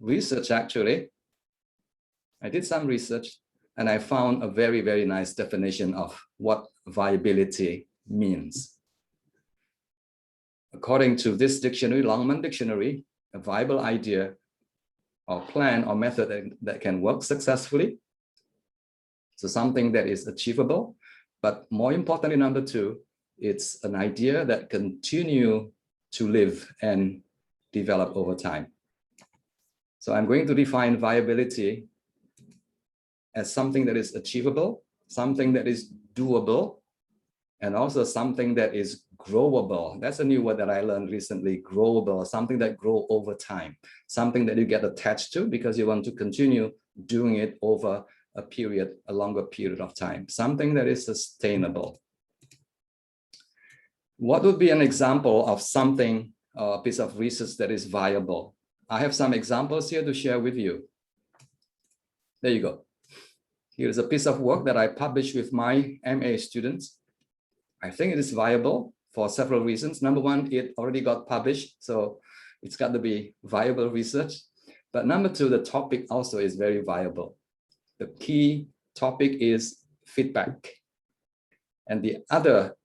research, actually. I did some research and I found a very, very nice definition of what viability means. According to this dictionary, Longman Dictionary, a viable idea or plan or method that can work successfully. So something that is achievable, but more importantly, number two, it's an idea that continue to live and develop over time. So I'm going to define viability as something that is achievable, something that is doable, and also something that is growable. That's a new word that I learned recently, growable, something that grow over time, something that you get attached to because you want to continue doing it over a longer period of time, something that is sustainable. What would be an example of something, a piece of research that is viable? I have some examples here to share with you. There you go. Here's a piece of work that I published with my MA students. I think it is viable for several reasons. Number one, it already got published, so it's got to be viable research. But number two, the topic also is very viable. The key topic is feedback. And the other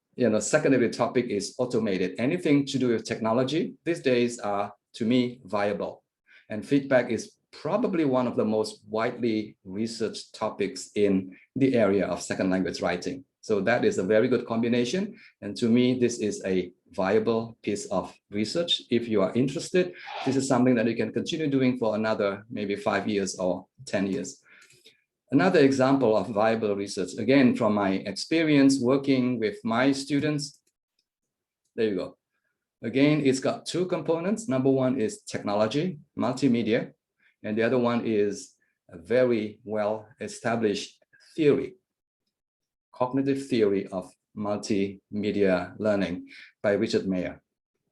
secondary topic is automated. Anything to do with technology these days are, to me, viable. And feedback is probably one of the most widely researched topics in the area of second language writing. So that is a very good combination. And to me, this is a viable piece of research. If you are interested, this is something that you can continue doing for another maybe 5 years or 10 years. Another example of viable research, again, from my experience working with my students. There you go. Again, it's got two components. Number one is technology, multimedia, and the other one is a very well-established theory, cognitive theory of multimedia learning by Richard Mayer.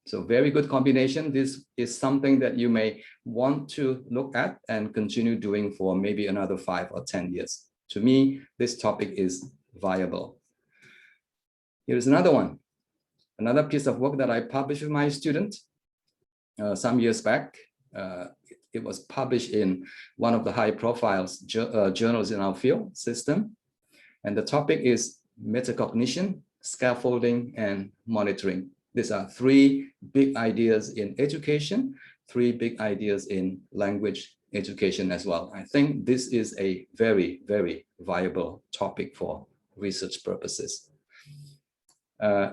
So very good combination. This is something that you may want to look at and continue doing for maybe another 5 or 10 years. To me, this topic is viable. Here's another one. Another piece of work that I published with my student some years back. It was published in one of the high-profile journals in our field system. And the topic is metacognition, scaffolding, and monitoring. These are 3 big ideas in education, 3 big ideas in language education as well. I think this is a very, very viable topic for research purposes.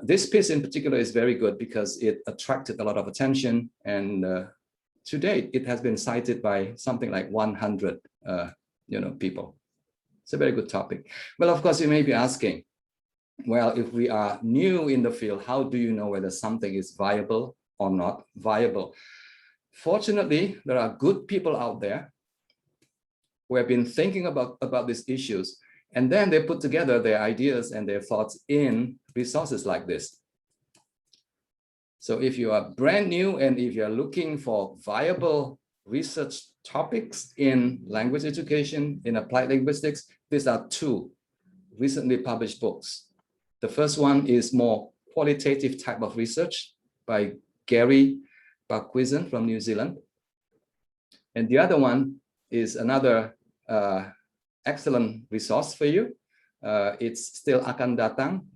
This piece in particular is very good because it attracted a lot of attention, and to date, it has been cited by something like 100 people. It's a very good topic. Well, of course, you may be asking, well, if we are new in the field, how do you know whether something is viable or not viable? Fortunately, there are good people out there who have been thinking about these issues, and then they put together their ideas and their thoughts in resources like this. So if you are brand new and if you're looking for viable research topics in language education, in applied linguistics, these are 2 recently published books. The first one is more qualitative type of research by Gary Barquizan from New Zealand. And the other one is another excellent resource for you. It's still akan datang.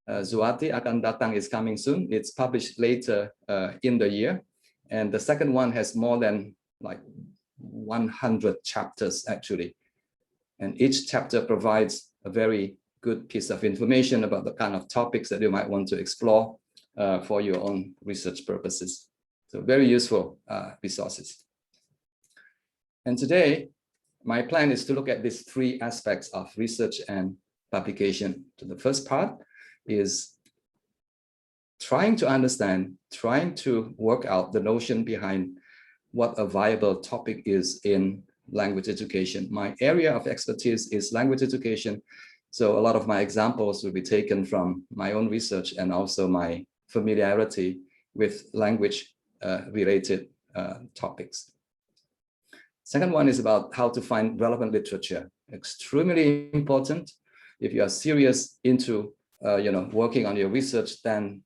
Zuati akan datang is coming soon. It's published later in the year. And the second one has more than like 100 chapters actually. And each chapter provides a very good piece of information about the kind of topics that you might want to explore for your own research purposes. So very useful resources. And today, my plan is to look at these 3 aspects of research and publication. So the first part is trying to understand, trying to work out the notion behind what a viable topic is in language education. My area of expertise is language education. So a lot of my examples will be taken from my own research and also my familiarity with language related topics. Second one is about how to find relevant literature. Extremely important. If you are serious into working on your research, then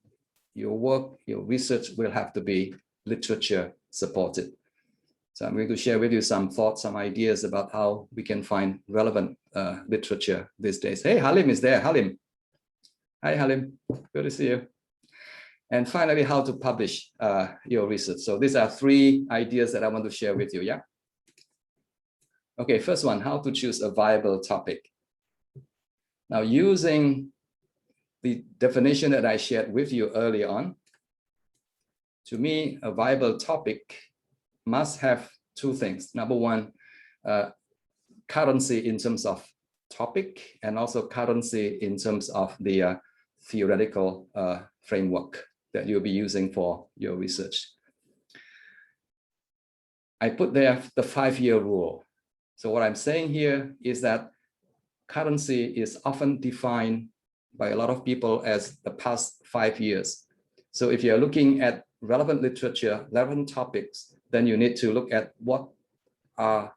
your research will have to be literature supported. So I'm going to share with you some thoughts, some ideas about how we can find relevant literature these days. Hey, Halim is there. Halim. Hi, Halim. Good to see you. And finally, how to publish your research. So these are 3 ideas that I want to share with you, yeah? Okay, first one, how to choose a viable topic. Now, using the definition that I shared with you earlier on, to me, a viable topic must have 2 things. Number one, currency in terms of topic, and also currency in terms of the theoretical framework that you'll be using for your research. I put there the 5-year rule. So what I'm saying here is that currency is often defined by a lot of people as the past 5 years. So if you're looking at relevant literature, relevant topics, then you need to look at what are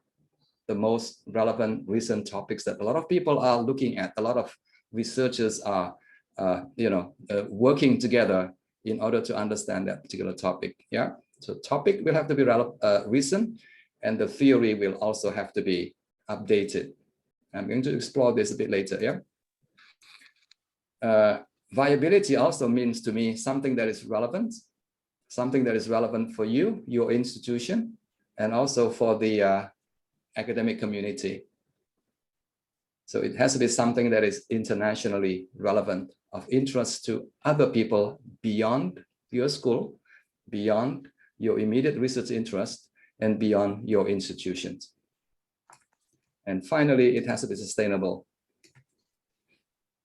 the most relevant recent topics that a lot of people are looking at. A lot of researchers are working together in order to understand that particular topic. Yeah. So topic will have to be recent, and the theory will also have to be updated. I'm going to explore this a bit later. Yeah. Viability also means to me something that is relevant for you, your institution, and also for the academic community. So it has to be something that is internationally relevant, of interest to other people beyond your school, beyond your immediate research interest, and beyond your institutions. And finally, it has to be sustainable.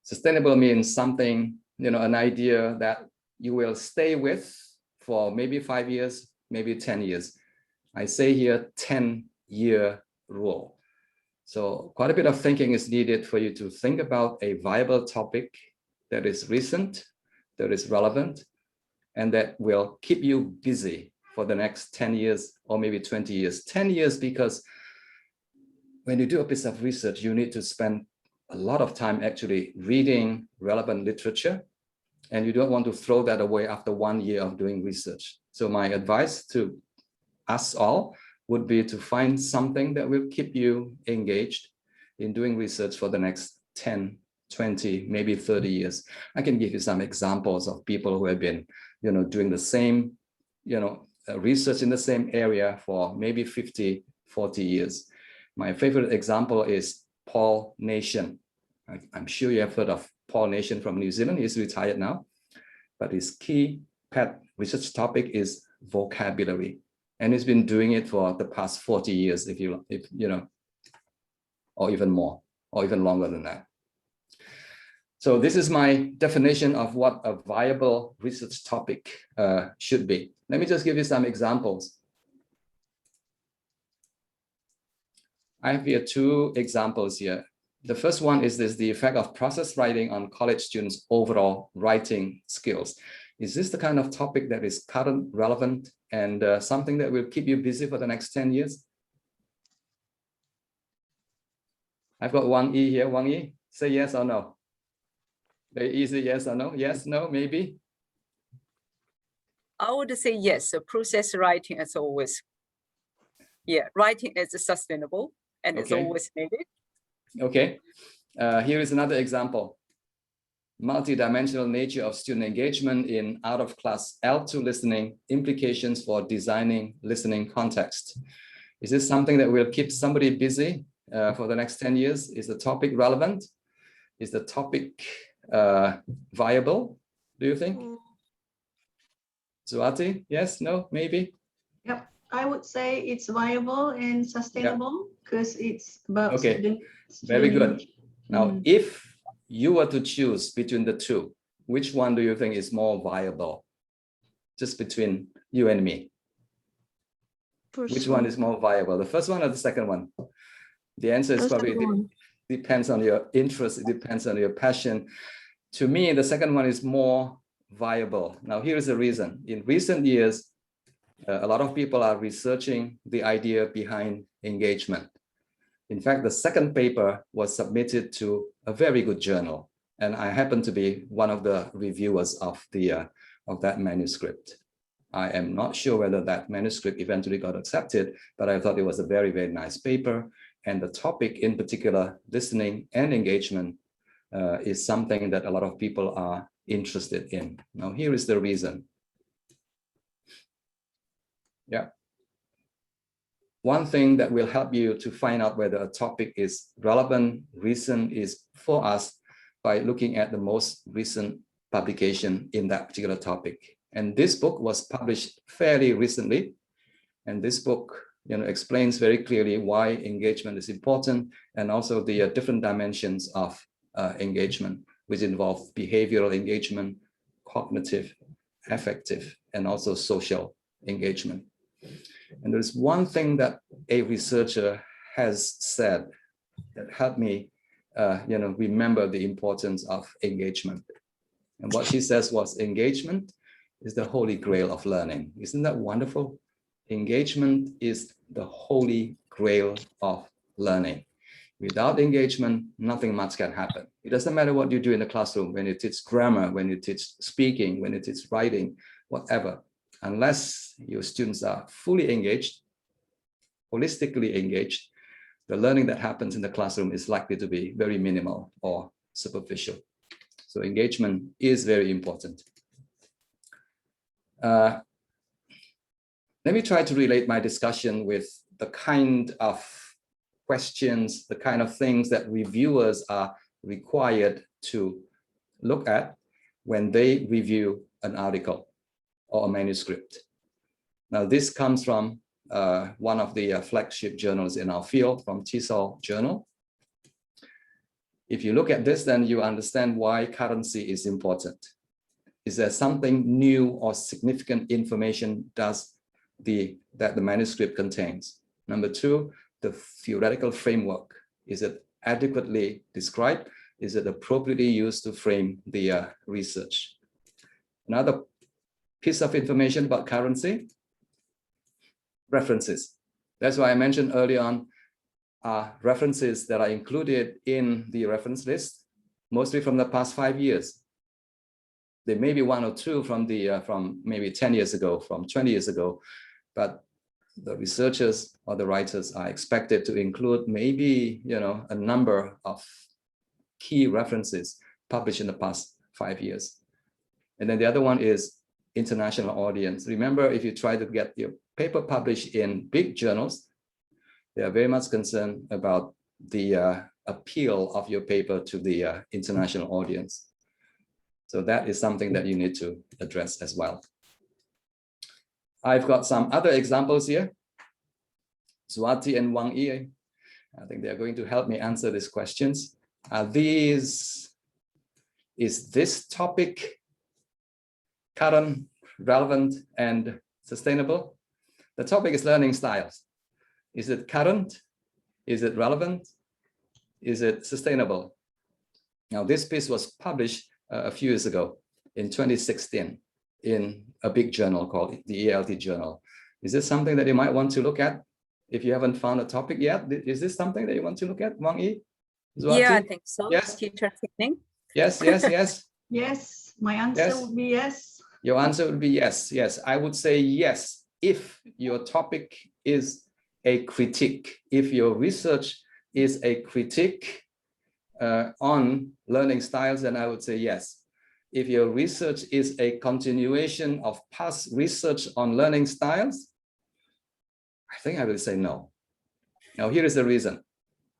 Sustainable means something, an idea that you will stay with for maybe 5 years, maybe 10 years. I say here 10-year rule. So quite a bit of thinking is needed for you to think about a viable topic that is recent, that is relevant, and that will keep you busy for the next 10 years or maybe 20 years. 10 years because when you do a piece of research, you need to spend a lot of time actually reading relevant literature, and you don't want to throw that away after 1 year of doing research. So my advice to us all would be to find something that will keep you engaged in doing research for the next 10, 20, maybe 30 years. I can give you some examples of people who have been, doing the same, research in the same area for maybe 50, 40 years. My favorite example is Paul Nation. I'm sure you have heard of Paul Nation from New Zealand. He's retired now, but his key pet research topic is vocabulary. And he's been doing it for the past 40 years, if or even more, or even longer than that. So this is my definition of what a viable research topic should be. Let me just give you some examples. I have here 2 examples here. The first one is the effect of process writing on college students' overall writing skills. Is this the kind of topic that is current, relevant, and something that will keep you busy for the next 10 years? I've got Wang Yi here. Wang Yi, say yes or no. Very easy, yes or no. Yes, no, maybe. I would say yes. So process writing is always, writing is sustainable and it's always needed. Okay. Here is another example. Multidimensional nature of student engagement in out-of-class L2 listening, implications for designing listening context. Is this something that will keep somebody busy for the next 10 years? Is the topic relevant? Is the topic viable, do you think? Zuati, yes, no, maybe? Yep, I would say it's viable and sustainable because it's about student. Very good. Now, if you were to choose between the 2, which one do you think is more viable? Just between you and me. Which one is more viable? The first one or the second one? The answer is probably depends on your interest. It depends on your passion. To me, the second one is more viable. Now, here is the reason. In recent years, a lot of people are researching the idea behind engagement. In fact, the second paper was submitted to a very good journal, and I happen to be one of the reviewers of that manuscript. I am not sure whether that manuscript eventually got accepted, but I thought it was a very, very nice paper. And the topic in particular, listening and engagement, is something that a lot of people are interested in. Now, here is the reason. Yeah. One thing that will help you to find out whether a topic is relevant, recent, is for us by looking at the most recent publication in that particular topic. And this book was published fairly recently. And this book, explains very clearly why engagement is important, and also the different dimensions of engagement, which involve behavioral engagement, cognitive, affective, and also social engagement. And there's one thing that a researcher has said that helped me, remember the importance of engagement. And what she says was, engagement is the holy grail of learning. Isn't that wonderful? Engagement is the holy grail of learning. Without engagement, nothing much can happen. It doesn't matter what you do in the classroom, when you teach grammar, when you teach speaking, when you teach writing, whatever. Unless your students are fully engaged, holistically engaged, the learning that happens in the classroom is likely to be very minimal or superficial. So engagement is very important. Let me try to relate my discussion with the kind of questions, the kind of things that reviewers are required to look at when they review an article or a manuscript. Now, this comes from one of the flagship journals in our field, from CELC Journal. If you look at this, then you understand why currency is important. Is there something new or significant information that the manuscript contains? Number two, the theoretical framework. Is it adequately described? Is it appropriately used to frame the research? Another piece of information about currency, references. That's why I mentioned early on, references that are included in the reference list, mostly from the past 5 years. There may be one or two from maybe 10 years ago, from 20 years ago, but the researchers or the writers are expected to include maybe, a number of key references published in the past 5 years. And then the other one is international audience. Remember, if you try to get your paper published in big journals, they are very much concerned about the appeal of your paper to the international audience. So that is something that you need to address as well. I've got some other examples here. Swati and Wang Yi, I think they're going to help me answer these questions. Is this topic current, relevant, and sustainable? The topic is learning styles. Is it current? Is it relevant? Is it sustainable? Now, this piece was published a few years ago in 2016 in a big journal called the Erp Journal. Is this something that you might want to look at? If you haven't found a topic yet, is this something that you want to look at, Wang Yi? Yeah, I think so. Yes. Teacher training. Yes, yes, yes. Yes, my answer Yes. would be yes. Your answer would be yes. Yes, I would say yes if your topic is a critique. If your research is a critique on learning styles, then I would say yes. If your research is a continuation of past research on learning styles, I think I will say no. Now, here is the reason.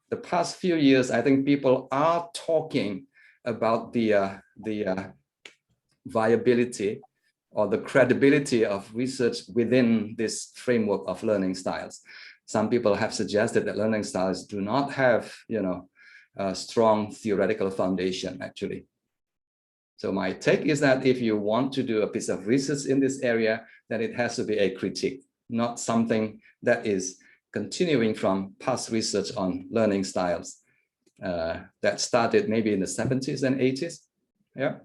The past few years, I think people are talking about the viability or the credibility of research within this framework of learning styles. Some people have suggested that learning styles do not have, a strong theoretical foundation, actually. So my take is that if you want to do a piece of research in this area, then it has to be a critique, not something that is continuing from past research on learning styles that started maybe in the 70s and 80s. Yeah.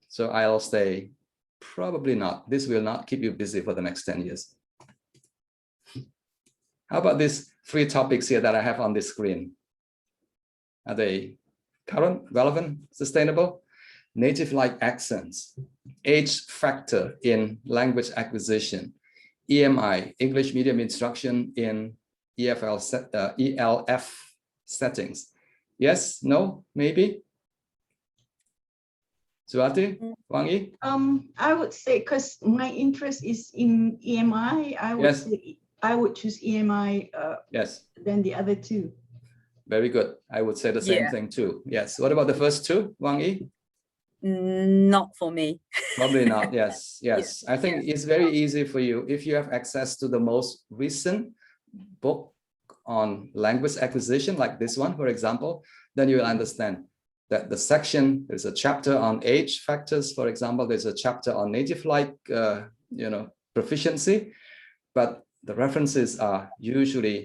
So I'll say probably not. This will not keep you busy for the next 10 years. How about these 3 topics here that I have on the screen? Are they current, relevant, sustainable? native-like accents, age factor in language acquisition, EMI, English medium instruction in ELF settings. Yes, no, maybe? Suwati, Wang Yi? I would say, because my interest is in EMI, I would Yes. say I would choose EMI Yes, than the other two. very good. I would say the same Yeah. thing too. Yes. What about the first two, Wang Yi? Not for me. Probably not. Yes, yes. I think it's very easy for you if you have access to the most recent book on language acquisition, like this one, for example, then you will understand that the section, there's a chapter on age factors, for example, there's a chapter on native-like, proficiency, but the references are usually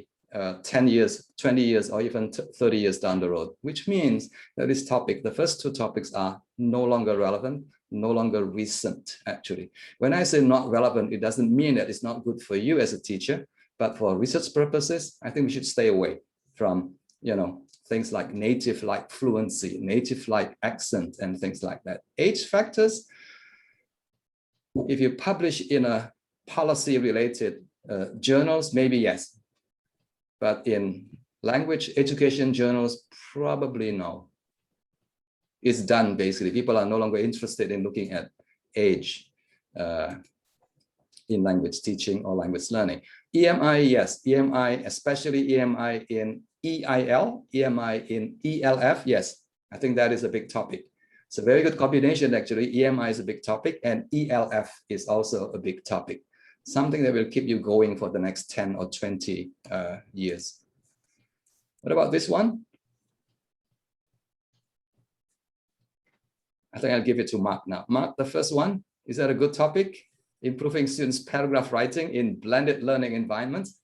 10 years, 20 years, or even 30 years down the road, which means that this topic, the first two topics are no longer relevant, no longer recent, actually. When I say not relevant, it doesn't mean that it's not good for you as a teacher, but for research purposes, I think we should stay away from, things like native-like fluency, native-like accent, and things like that. Age factors, if you publish in a policy-related journals, maybe yes. But in language education journals, probably no. It's done, basically. People are no longer interested in looking at age in language teaching or language learning. EMI, yes. EMI, especially EMI in EIL, EMI in ELF, yes. I think that is a big topic. It's a very good combination, actually. EMI is a big topic, and ELF is also a big topic. Something that will keep you going for the next 10 or 20 years. What about this one? I think I'll give it to Mark now. Mark, the first one, is that a good topic? Improving students' paragraph writing in blended learning environments?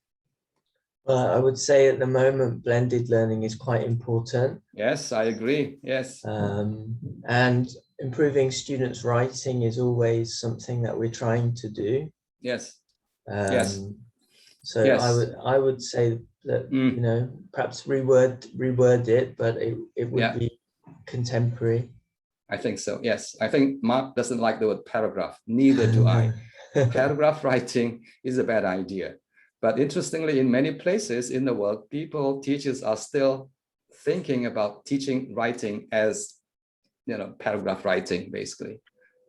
Well, I would say at the moment, blended learning is quite important. Yes, I agree. Yes. And improving students' writing is always something that we're trying to do. Yes. Yes. So yes. I would say that perhaps reword it, but it would be contemporary. I think so. Yes. I think Mark doesn't like the word paragraph. Neither do I. Paragraph writing is a bad idea. But interestingly, in many places in the world, teachers are still thinking about teaching writing as, paragraph writing, basically.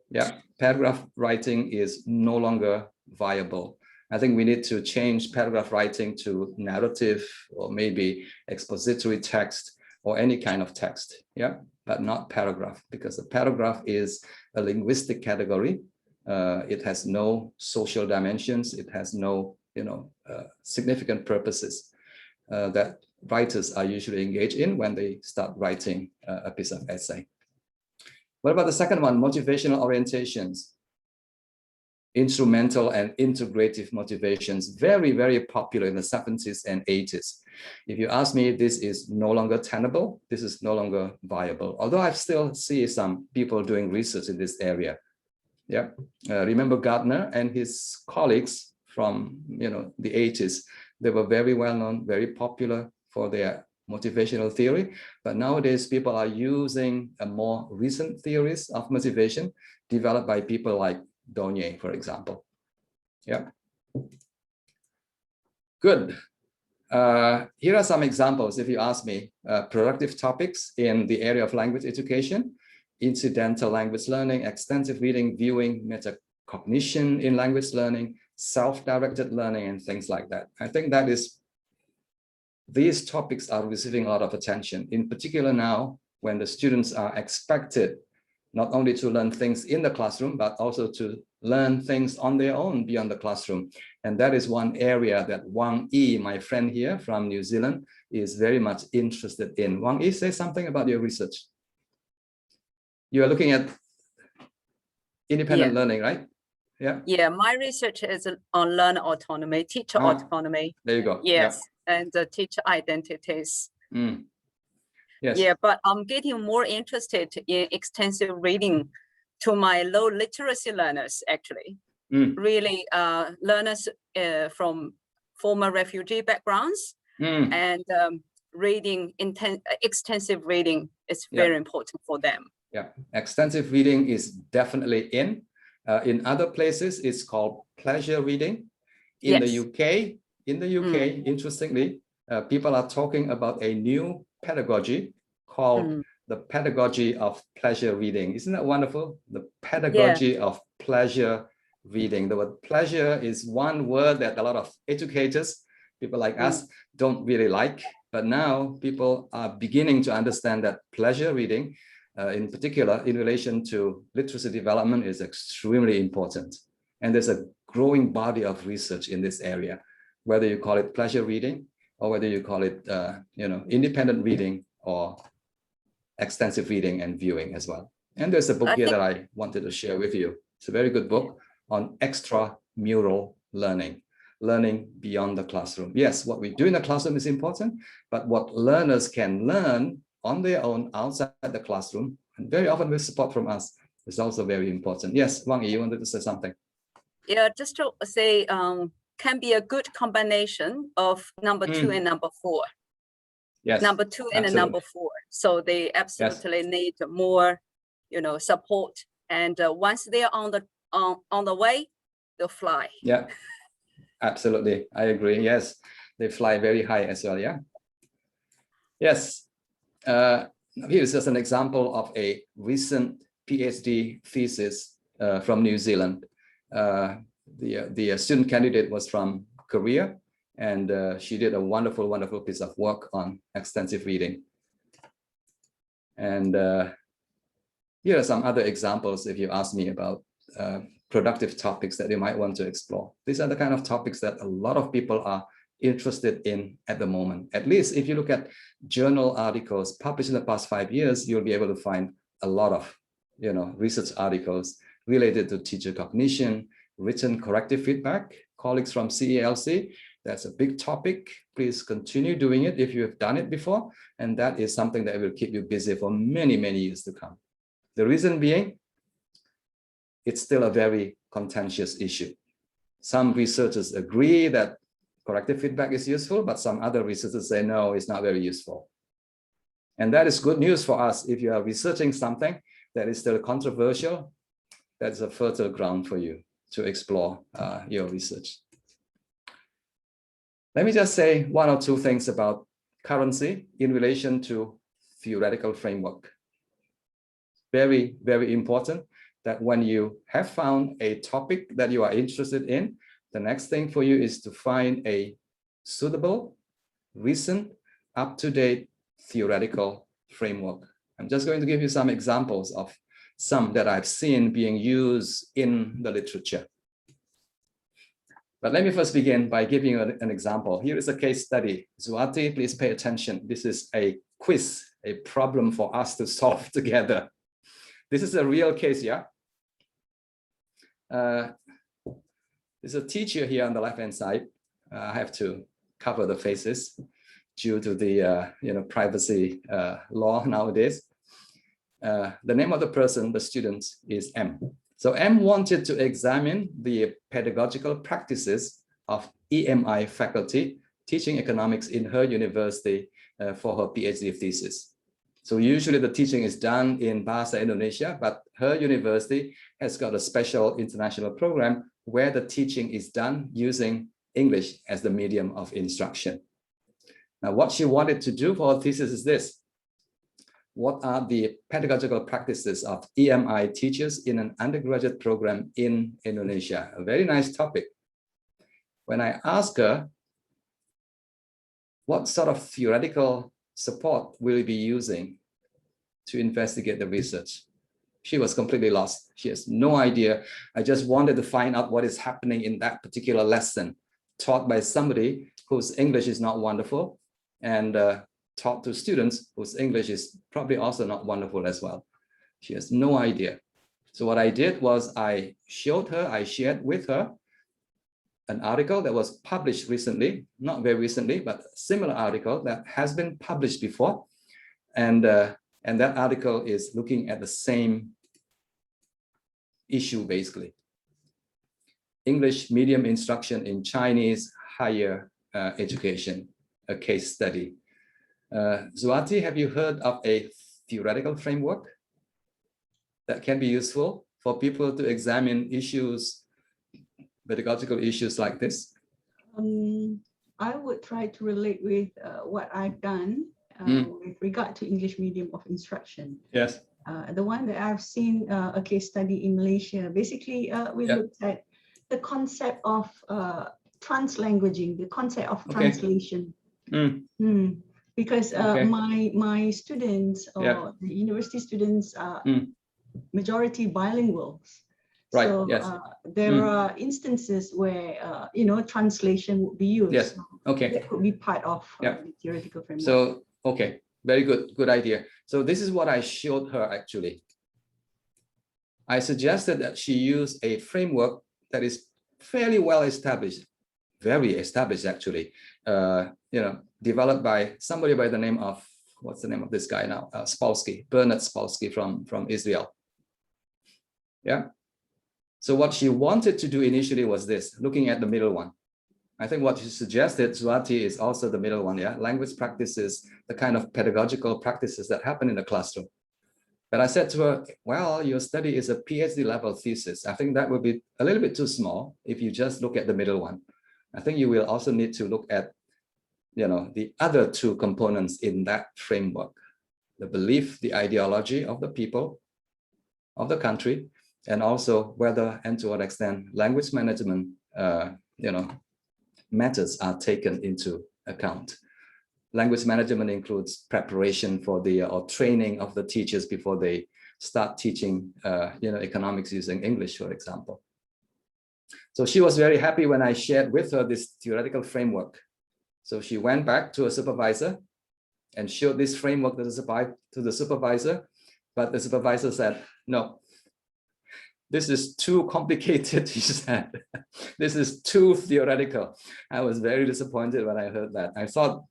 Yeah, paragraph writing is no longer viable. I think we need to change paragraph writing to narrative or maybe expository text or any kind of text, yeah, but not paragraph, because a paragraph is a linguistic category. It has no social dimensions. It has no, significant purposes that writers are usually engaged in when they start writing a piece of essay. What about the second one, motivational orientations? Instrumental and integrative motivations, very, very popular in the 70s and 80s. If you ask me, this is no longer tenable, this is no longer viable, although I still see some people doing research in this area. Yeah, remember Gardner and his colleagues from the 80s. They were very well known, very popular for their motivational theory, but nowadays people are using a more recent theories of motivation developed by people like Donye, for example. Yeah. Good. Here are some examples, if you ask me, productive topics in the area of language education: incidental language learning, extensive reading, viewing, metacognition in language learning, self-directed learning, and things like that. I think that these topics are receiving a lot of attention, in particular now when the students are expected not only to learn things in the classroom, but also to learn things on their own beyond the classroom. And that is one area that Wang Yi, my friend here from New Zealand, is very much interested in. Wang Yi, say something about your research. You are looking at independent learning, right? Yeah. Yeah, my research is on learner autonomy, teacher autonomy. There you go. Yes, and teacher identities. Yes. Yeah, but I'm getting more interested in extensive reading to my low literacy learners, actually. Really, learners from former refugee backgrounds, and reading extensive reading is very important for them. Yeah, extensive reading is definitely in. In other places, it's called pleasure reading. In the UK, interestingly, people are talking about a new pedagogy called the pedagogy of pleasure reading. Isn't that wonderful? The pedagogy of pleasure reading. The word pleasure is one word that a lot of educators, people like us, don't really like. But now people are beginning to understand that pleasure reading, in particular, in relation to literacy development, is extremely important. And there's a growing body of research in this area, whether you call it pleasure reading or whether you call it, independent reading or extensive reading and viewing as well. And there's a book here that I wanted to share with you. It's a very good book on extramural learning, learning beyond the classroom. Yes, what we do in the classroom is important, but what learners can learn on their own outside the classroom, and very often with support from us, is also very important. Yes, Wang Yi, you wanted to say something? Yeah, just to say, can be a good combination of number 2 and number 4. Yes, number 2 and absolutely. number 4. So they absolutely need more, support. And once they're on the way, they'll fly. Yeah, absolutely. I agree. Yes, they fly very high as well. Yeah. Yes. Here's just an example of a recent PhD thesis from New Zealand. The student candidate was from Korea, and she did a wonderful, wonderful piece of work on extensive reading. And here are some other examples if you ask me about productive topics that you might want to explore. These are the kind of topics that a lot of people are interested in at the moment. At least if you look at journal articles published in the past 5 years, you'll be able to find a lot of research articles related to teacher cognition, written corrective feedback. Colleagues from CELC, that's a big topic. Please continue doing it if you have done it before. And that is something that will keep you busy for many, many years to come. The reason being, it's still a very contentious issue. Some researchers agree that corrective feedback is useful, but some other researchers say, no, it's not very useful. And that is good news for us. If you are researching something that is still controversial, that's a fertile ground for you to explore your research. Let me just say 1 or 2 things about currency in relation to theoretical framework. Very, very important that when you have found a topic that you are interested in, the next thing for you is to find a suitable, recent, up-to-date theoretical framework. I'm just going to give you some examples of some that I've seen being used in the literature. But let me first begin by giving you an example. Here is a case study. Zuati, please pay attention. This is a quiz, a problem for us to solve together. This is a real case, yeah? There's a teacher here on the left-hand side. I have to cover the faces due to the privacy law nowadays. The name of the person, the student, is M. So M wanted to examine the pedagogical practices of EMI faculty teaching economics in her university for her PhD thesis. So usually the teaching is done in Bahasa Indonesia, but her university has got a special international program where the teaching is done using English as the medium of instruction. Now, what she wanted to do for her thesis is this. What are the pedagogical practices of EMI teachers in an undergraduate program in Indonesia? A very nice topic. When I asked her, what sort of theoretical support will you be using to investigate the research? She was completely lost. She has no idea. I just wanted to find out what is happening in that particular lesson taught by somebody whose English is not wonderful and taught to students whose English is probably also not wonderful as well. She has no idea. So what I did was I shared with her an article that was published recently, not very recently, but a similar article that has been published before. And that article is looking at the same issue, basically. English medium instruction in Chinese higher education, a case study. Zuati, have you heard of a theoretical framework? that can be useful for people to examine issues, pedagogical issues like this? I would try to relate with what I've done with regard to English medium of instruction. Yes. The one that I've seen a case study in Malaysia. Basically, we looked at the concept of translanguaging, the concept of translation. Because my students or the university students are majority bilinguals. Right. So there are instances where translation would be used. Yes. Okay. That could be part of the theoretical framework. So very good idea. So this is what I showed her actually. I suggested that she use a framework that is fairly well established, very established actually. Developed by somebody by the name of, what's the name of this guy now? Spolsky, Bernard Spolsky from Israel. Yeah. So what she wanted to do initially was this, looking at the middle one. I think what she suggested, Swati, is also the middle one, yeah? Language practices, the kind of pedagogical practices that happen in the classroom. But I said to her, well, your study is a PhD level thesis. I think that would be a little bit too small if you just look at the middle one. I think you will also need to look at, the other two components in that framework, the belief, the ideology of the people, of the country, and also whether and to what extent language management, matters are taken into account. Language management includes preparation for or training of the teachers before they start teaching, economics using English, for example. So she was very happy when I shared with her this theoretical framework. So she went back to a supervisor and showed this framework to the supervisor, but the supervisor said, no, this is too complicated, she said. This is too theoretical. I was very disappointed when I heard that. I thought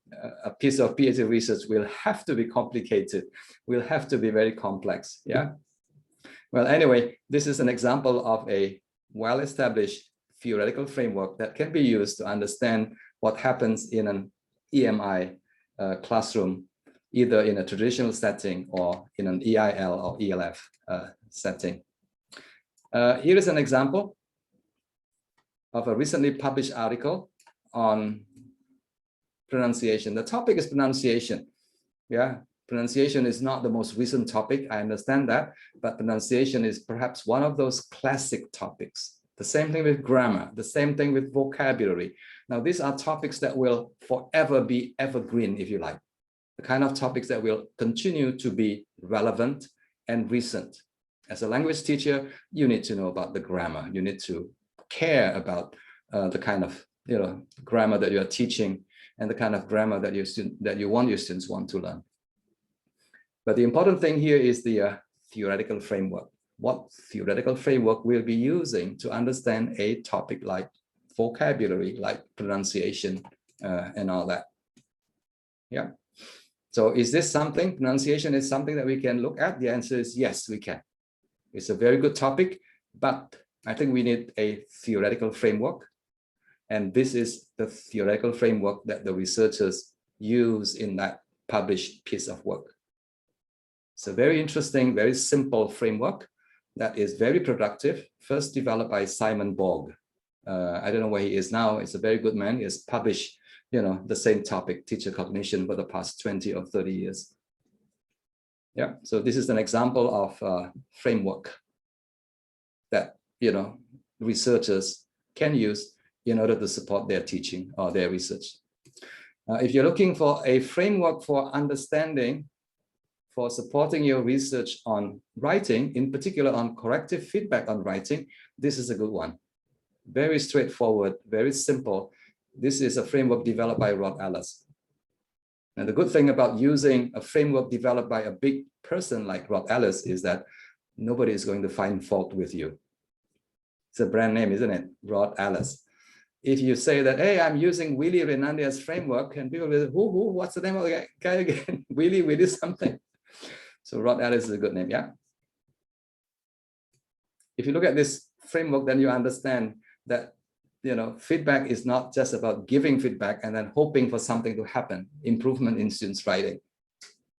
a piece of PhD research will have to be complicated, will have to be very complex, yeah? Well, anyway, this is an example of a well-established theoretical framework that can be used to understand what happens in an EMI classroom, either in a traditional setting or in an EIL or ELF setting. Here is an example of a recently published article on pronunciation. The topic is pronunciation. Yeah, pronunciation is not the most recent topic, I understand that, but pronunciation is perhaps one of those classic topics. The same thing with grammar, the same thing with vocabulary. Now, these are topics that will forever be evergreen, if you like, the kind of topics that will continue to be relevant and recent. As a language teacher, you need to know about the grammar. You need to care about the kind of grammar that you're teaching and the kind of grammar that you want your students to learn. But the important thing here is the theoretical framework. What theoretical framework we'll be using to understand a topic like vocabulary, like pronunciation, and all that. Yeah. So is this something, pronunciation is something that we can look at? The answer is yes, we can. It's a very good topic, but I think we need a theoretical framework. And this is the theoretical framework that the researchers use in that published piece of work. It's a very interesting, very simple framework that is very productive, first developed by Simon Borg. I don't know where he is now. He's a very good man. He has published, the same topic, teacher cognition, for the past 20 or 30 years. Yeah, so this is an example of a framework that, researchers can use in order to support their teaching or their research. If you're looking for a framework for understanding, for supporting your research on writing, in particular on corrective feedback on writing, this is a good one. Very straightforward, very simple. This is a framework developed by Rod Ellis. And the good thing about using a framework developed by a big person like Rod Ellis is that nobody is going to find fault with you. It's a brand name, isn't it? Rod Ellis. If you say that, hey, I'm using Willy Renandya's framework, and people will say, who, what's the name of the guy again? Willy something. So Rod Ellis is a good name, yeah? If you look at this framework, then you understand that feedback is not just about giving feedback and then hoping for something to happen, improvement in students' writing.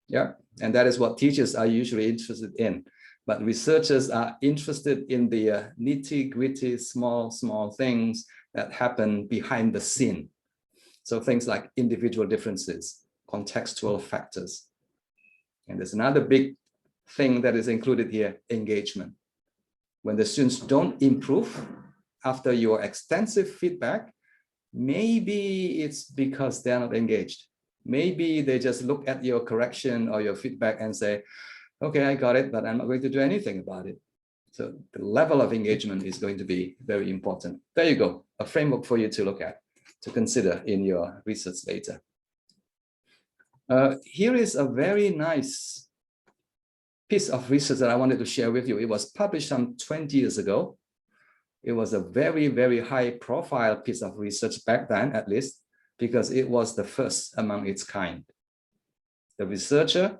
Yeah, and that is what teachers are usually interested in. but researchers are interested in the nitty-gritty, small things that happen behind the scene. So things like individual differences, contextual factors. And there's another big thing that is included here, engagement. When the students don't improve after your extensive feedback, maybe it's because they're not engaged. Maybe they just look at your correction or your feedback and say, okay, I got it, but I'm not going to do anything about it. So the level of engagement is going to be very important. There you go, a framework for you to look at, to consider in your research later. Here is a very nice piece of research that I wanted to share with you. It was published some 20 years ago. It was a very, very high profile piece of research back then, at least, because it was the first among its kind. The researcher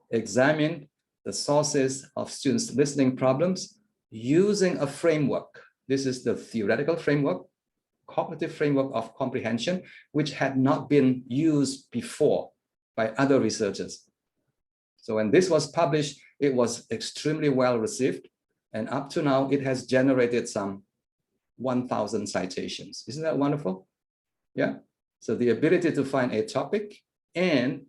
examined the sources of students' listening problems using a framework. This is the theoretical framework, cognitive framework of comprehension, which had not been used before by other researchers. So when this was published, it was extremely well received. And up to now, it has generated some 1,000 citations. Isn't that wonderful? Yeah. So the ability to find a topic and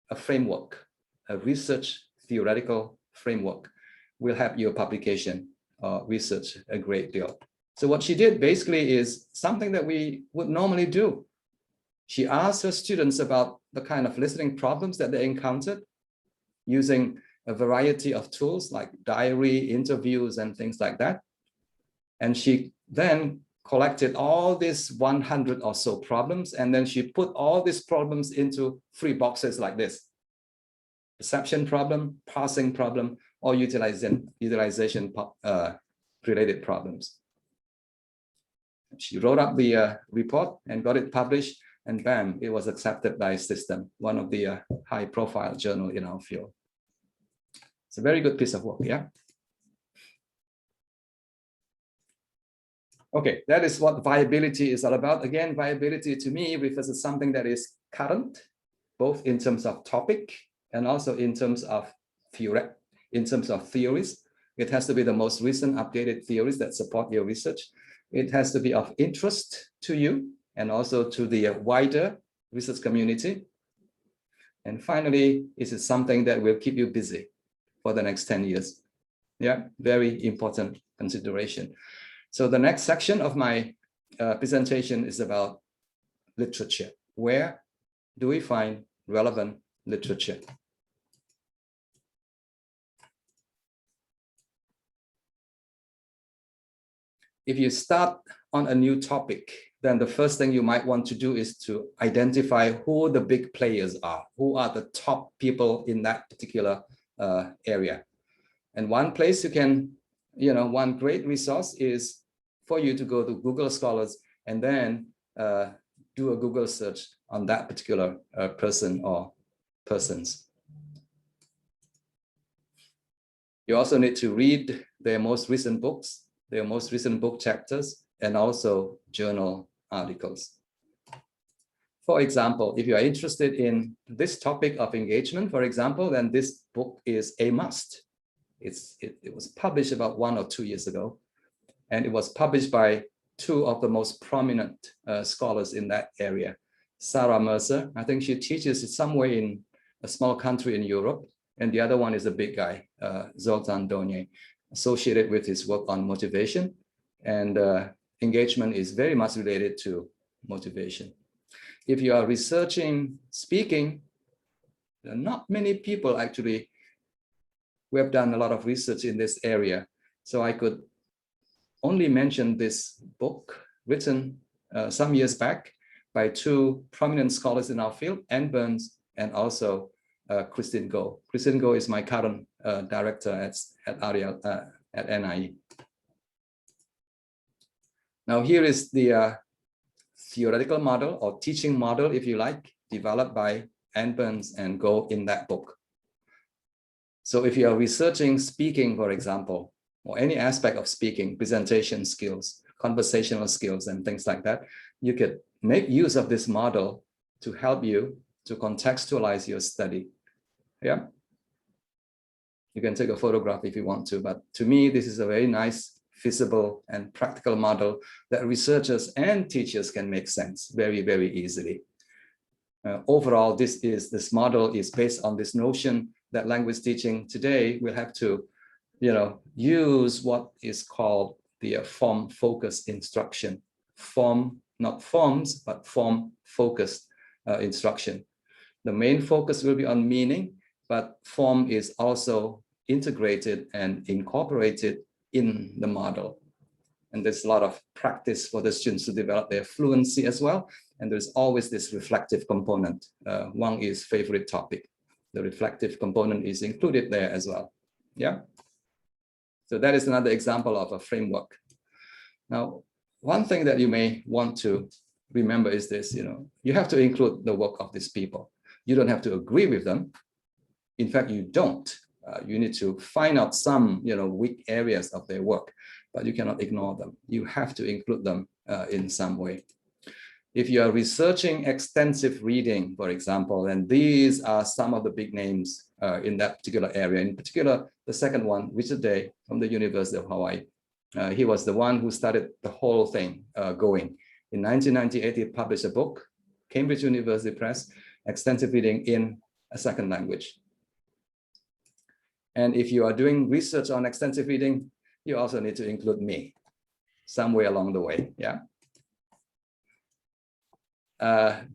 a framework, a research theoretical framework, will help your publication or research a great deal. So what she did basically is something that we would normally do. She asked her students about the kind of listening problems that they encountered using a variety of tools like diary, interviews, and things like that. And she then collected all these 100 or so problems, and then she put all these problems into 3 boxes like this: perception problem, parsing problem, or utilization related problems. She wrote up the report and got it published, and bam, it was accepted by System, one of the high-profile journal in our field. It's a very good piece of work, yeah? Okay, that is what viability is all about. Again, viability to me refers to something that is current, both in terms of topic and also in terms of theories. It has to be the most recent updated theories that support your research. It has to be of interest to you and also to the wider research community. And finally, it is something that will keep you busy for the next 10 years. Yeah, very important consideration. So the next section of my presentation is about literature. Where do we find relevant literature? If you start on a new topic, then the first thing you might want to do is to identify who the big players are, who are the top people in that particular area. And one place you can, one great resource is for you to go to Google Scholars and then do a Google search on that particular person or persons. You also need to read their most recent books, their most recent book chapters, and also journal articles. For example, if you are interested in this topic of engagement, for example, then this book is a must. It was published about 1 or 2 years ago, and it was published by 2 of the most prominent scholars in that area. Sarah Mercer, I think she teaches somewhere in a small country in Europe, and the other one is a big guy, Zoltan Donye, associated with his work on motivation, and engagement is very much related to motivation. If you are researching speaking, there are not many people actually who have done a lot of research in this area. So I could only mention this book written some years back by 2 prominent scholars in our field, Ann Burns and also Christine Goh. Christine Goh is my current director at NIE. Now here is the theoretical model or teaching model, if you like, developed by Ann Burns and Goh in that book. So if you are researching speaking, for example, or any aspect of speaking, presentation skills, conversational skills, and things like that, you could make use of this model to help you to contextualize your study. Yeah. You can take a photograph if you want to, but to me, this is a very nice, feasible and practical model that researchers and teachers can make sense very, very easily. Overall, this model is based on this notion that language teaching today will have to, use what is called the form-focused instruction. Form, not forms, but form-focused instruction. The main focus will be on meaning, but form is also integrated and incorporated in the model. And there's a lot of practice for the students to develop their fluency as well. And there's always this reflective component. Wang Yi's favorite topic. The reflective component is included there as well. Yeah. So that is another example of a framework. Now, one thing that you may want to remember is this, you have to include the work of these people. You don't have to agree with them. In fact, you don't. You need to find out some, weak areas of their work, but you cannot ignore them. You have to include them in some way. If you are researching extensive reading, for example, then these are some of the big names in that particular area. In particular, the second one, Richard Day from the University of Hawaii. He was the one who started the whole thing going. In 1998, he published a book, Cambridge University Press, Extensive Reading in a Second Language. And if you are doing research on extensive reading, you also need to include me somewhere along the way, yeah.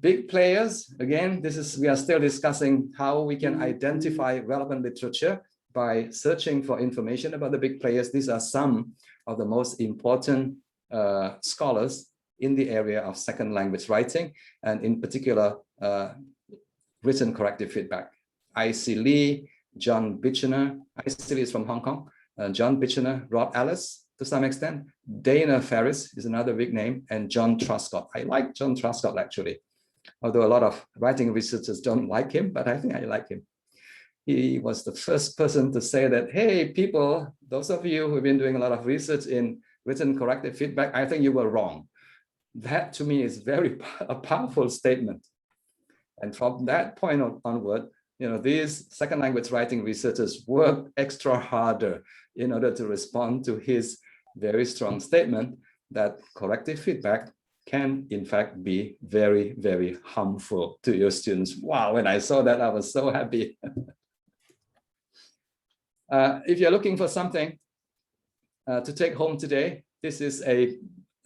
Big players, again, we are still discussing how we can identify relevant literature by searching for information about the big players. These are some of the most important scholars in the area of second language writing, and in particular, written corrective feedback. I.C. Lee, John Bichner, I.C. Lee is from Hong Kong, John Bichner, Rod Ellis to some extent, Dana Ferris is another big name, and John Truscott. I like John Truscott actually, although a lot of writing researchers don't like him, but I think I like him. He was the first person to say that, hey, people, those of you who've been doing a lot of research in written corrective feedback, I think you were wrong. That to me is a powerful statement. And from that point onward, these second language writing researchers worked extra harder in order to respond to his very strong statement that corrective feedback can in fact be very, very harmful to your students. Wow, when I saw that, I was so happy. If you're looking for something to take home today, this is a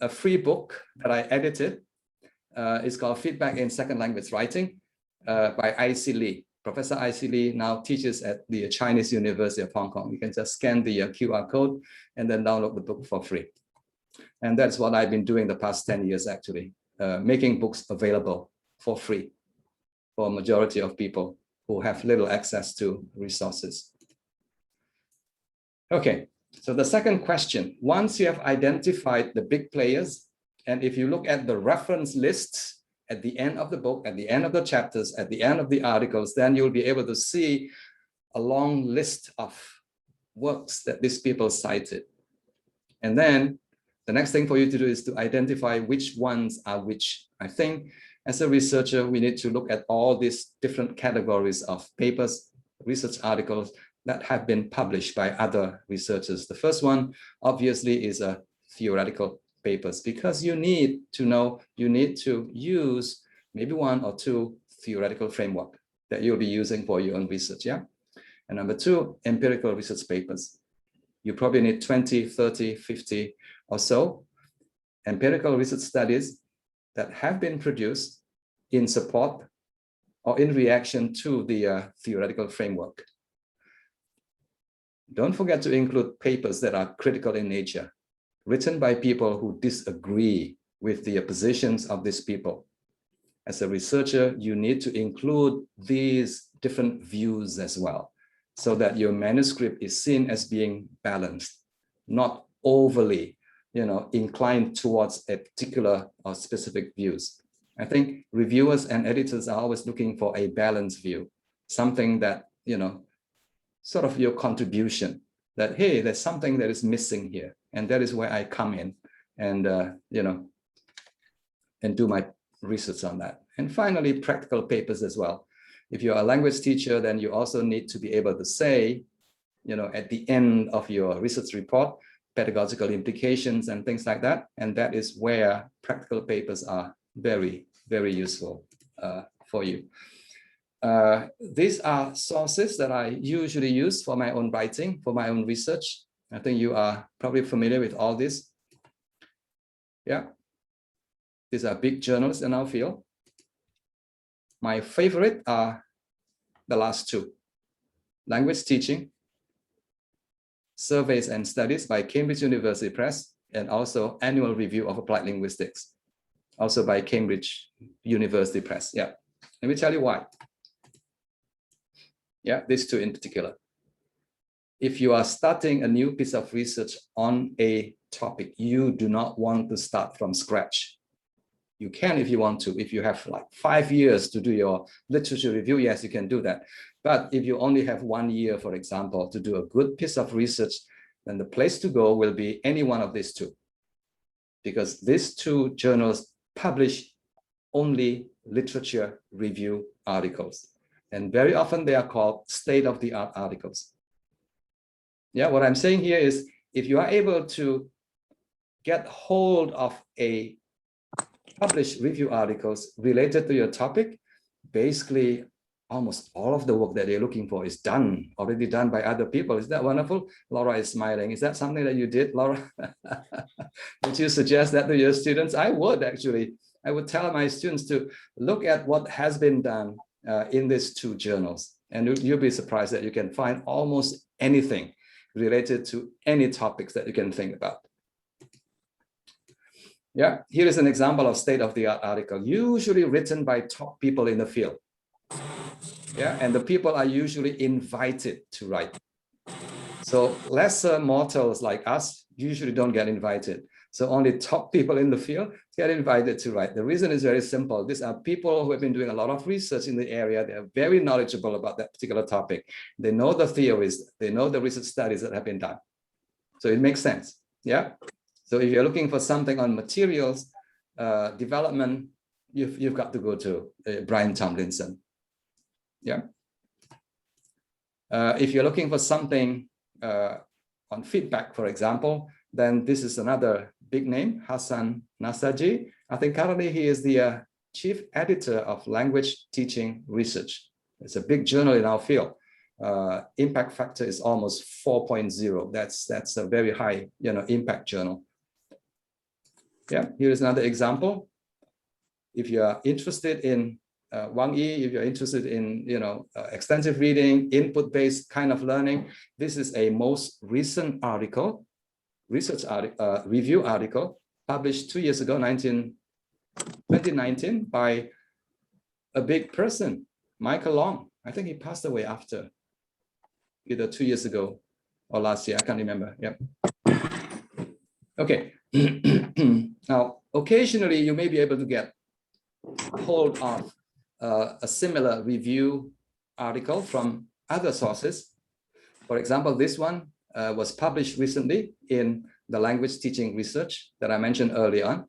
free book that I edited. It's called Feedback in Second Language Writing by I.C. Lee. Professor I.C. Lee now teaches at the Chinese University of Hong Kong. You can just scan the QR code and then download the book for free. And that's what I've been doing the past 10 years, actually, making books available for free for a majority of people who have little access to resources. Okay, so the second question, once you have identified the big players, and if you look at the reference lists at the end of the book, at the end of the chapters, at the end of the articles, then you'll be able to see a long list of works that these people cited. And then the next thing for you to do is to identify which ones are which. I think as a researcher, we need to look at all these different categories of papers, research articles that have been published by other researchers. The first one, obviously, is a theoretical papers, because you need to know, you need to use maybe one or two theoretical framework that you'll be using for your own research, yeah? And number two, empirical research papers. You probably need 20, 30, 50 or so empirical research studies that have been produced in support or in reaction to the theoretical framework. Don't forget to include papers that are critical in nature, written by people who disagree with the positions of these people. As a researcher, you need to include these different views as well, so that your manuscript is seen as being balanced, not overly, inclined towards a particular or specific views. I think reviewers and editors are always looking for a balanced view, something that, sort of your contribution, that, hey, there's something that is missing here. And that is where I come in and, and do my research on that. And finally, practical papers as well. If you're a language teacher, then you also need to be able to say, at the end of your research report, pedagogical implications and things like that. And that is where practical papers are very, very useful for you. These are sources that I usually use for my own writing, for my own research. I think you are probably familiar with all this. Yeah, these are big journals in our field. My favorite are the last two: Language Teaching, Surveys and Studies by Cambridge University Press, and also Annual Review of Applied Linguistics, also by Cambridge University Press. Yeah, let me tell you why. Yeah, these two in particular. If you are starting a new piece of research on a topic, you do not want to start from scratch. You can if you want to. If you have like 5 years to do your literature review, yes, you can do that. But if you only have 1 year, for example, to do a good piece of research, then the place to go will be any one of these two. Because these two journals publish only literature review articles. And very often they are called state-of-the-art articles. Yeah, what I'm saying here is if you are able to get hold of a published review articles related to your topic, basically almost all of the work that you're looking for is already done by other people. Is that wonderful? Laura is smiling. Is that something that you did, Laura? Would you suggest that to your students? I would actually. I would tell my students to look at what has been done in these two journals. And you'll be surprised that you can find almost anything related to any topics that you can think about. Yeah, here is an example of state-of-the-art article, usually written by top people in the field. Yeah, and the people are usually invited to write. So lesser mortals like us usually don't get invited. So only top people in the field get invited to write. The reason is very simple. These are people who have been doing a lot of research in the area. They are very knowledgeable about that particular topic. They know the theories. They know the research studies that have been done. So it makes sense. Yeah. So if you're looking for something on materials development, you've got to go to Brian Tomlinson. Yeah. If you're looking for something on feedback, for example, then this is another big name, Hassan Nasaji. I think currently he is the chief editor of Language Teaching Research. It's a big journal in our field. Impact factor is almost 4.0. That's a very high, impact journal. Yeah, here is another example. If you are interested in Wang Yi, if you're interested in extensive reading, input-based kind of learning, this is a most recent article, research article, review article published 2 years ago, 2019, by a big person, Michael Long. I think he passed away after, either 2 years ago or last year. I can't remember. Yep. Okay. Now, occasionally you may be able to get hold of a similar review article from other sources. For example, this one was published recently in the Language Teaching Research that I mentioned earlier on.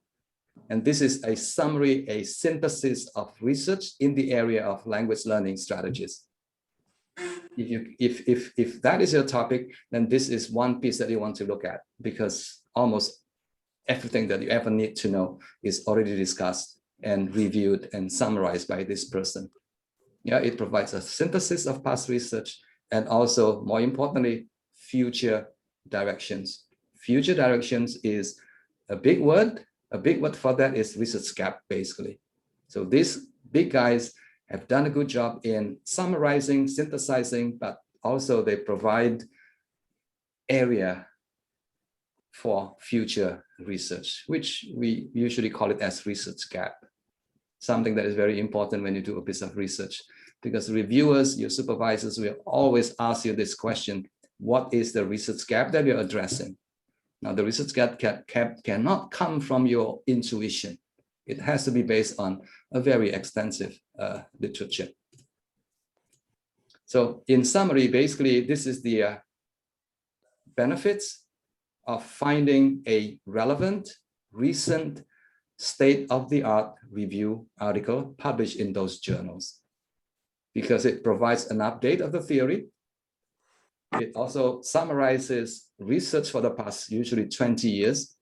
And this is a summary, a synthesis of research in the area of language learning strategies. If that is your topic, then this is one piece that you want to look at, because almost everything that you ever need to know is already discussed and reviewed and summarized by this person. Yeah, it provides a synthesis of past research and also, more importantly, future directions. Future directions is a big word. A big word for that is research gap, basically. So these big guys have done a good job in summarizing, synthesizing, but also they provide area for future research, which we usually call it as research gap. Something that is very important when you do a piece of research, because reviewers, your supervisors will always ask you this question: what is the research gap that you're addressing? Now, the research gap cannot come from your intuition. It has to be based on a very extensive literature. So in summary, basically, this is the benefits of finding a relevant, recent, state-of-the-art review article published in those journals, because it provides an update of the theory. It also summarizes research for the past usually 20 years.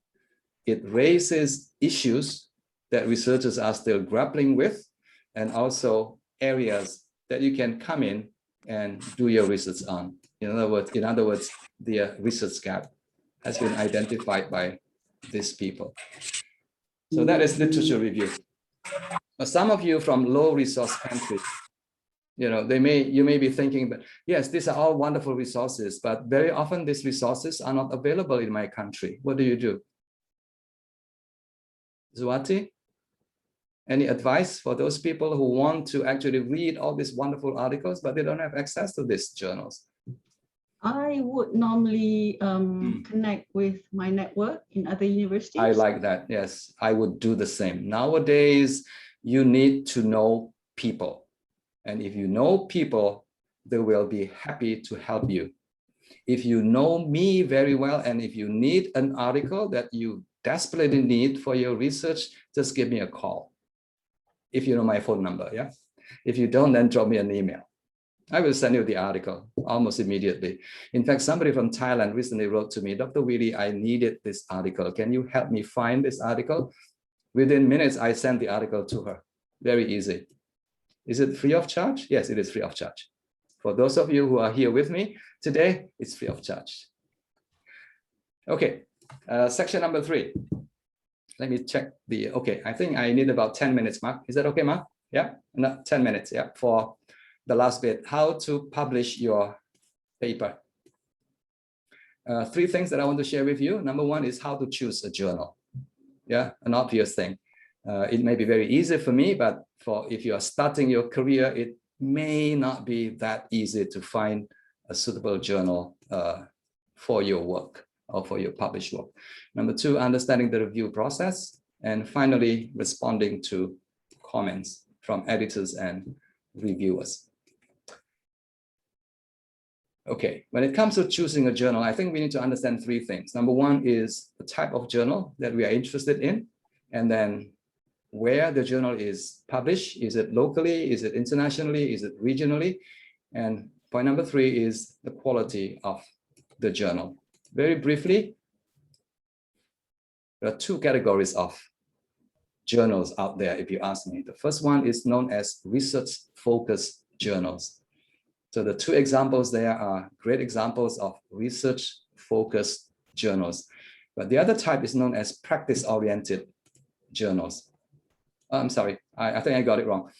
It raises issues that researchers are still grappling with, and also areas that you can come in and do your research on. In other words, the research gap has been identified by these people. So that is literature review. But some of you from low resource countries, you may be thinking, but yes, these are all wonderful resources, but very often these resources are not available in my country. What do you do? Zwati, any advice for those people who want to actually read all these wonderful articles, but they don't have access to these journals? I would normally connect with my network in other universities. I like that. Yes, I would do the same. Nowadays, you need to know people. And if you know people, they will be happy to help you. If you know me very well, and if you need an article that you desperately need for your research, just give me a call. If you know my phone number, yeah? If you don't, then drop me an email. I will send you the article almost immediately. In fact, somebody from Thailand recently wrote to me, Dr. Willy, I needed this article. Can you help me find this article? Within minutes, I sent the article to her. Very easy. Is it free of charge? Yes, it is free of charge. For those of you who are here with me today, it's free of charge. Okay, section number 3. Let me check the, okay, I think I need about 10 minutes, Mark. Is that okay, Mark? Yeah, no, 10 minutes, yeah, for the last bit, how to publish your paper. 3 things that I want to share with you. Number 1 is how to choose a journal. Yeah, an obvious thing. It may be very easy for me, but if you are starting your career, it may not be that easy to find a suitable journal for your work or for your published work. Number 2, understanding the review process. And finally, responding to comments from editors and reviewers. Okay, when it comes to choosing a journal, I think we need to understand 3 things. Number 1 is the type of journal that we are interested in, and then where the journal is published. Is it locally? Is it internationally? Is it regionally? And point number 3 is the quality of the journal. Very briefly, there are 2 categories of journals out there, if you ask me. The first one is known as research-focused journals. So the 2 examples there are great examples of research-focused journals. But the other type is known as practice-oriented journals. I'm sorry, I think I got it wrong.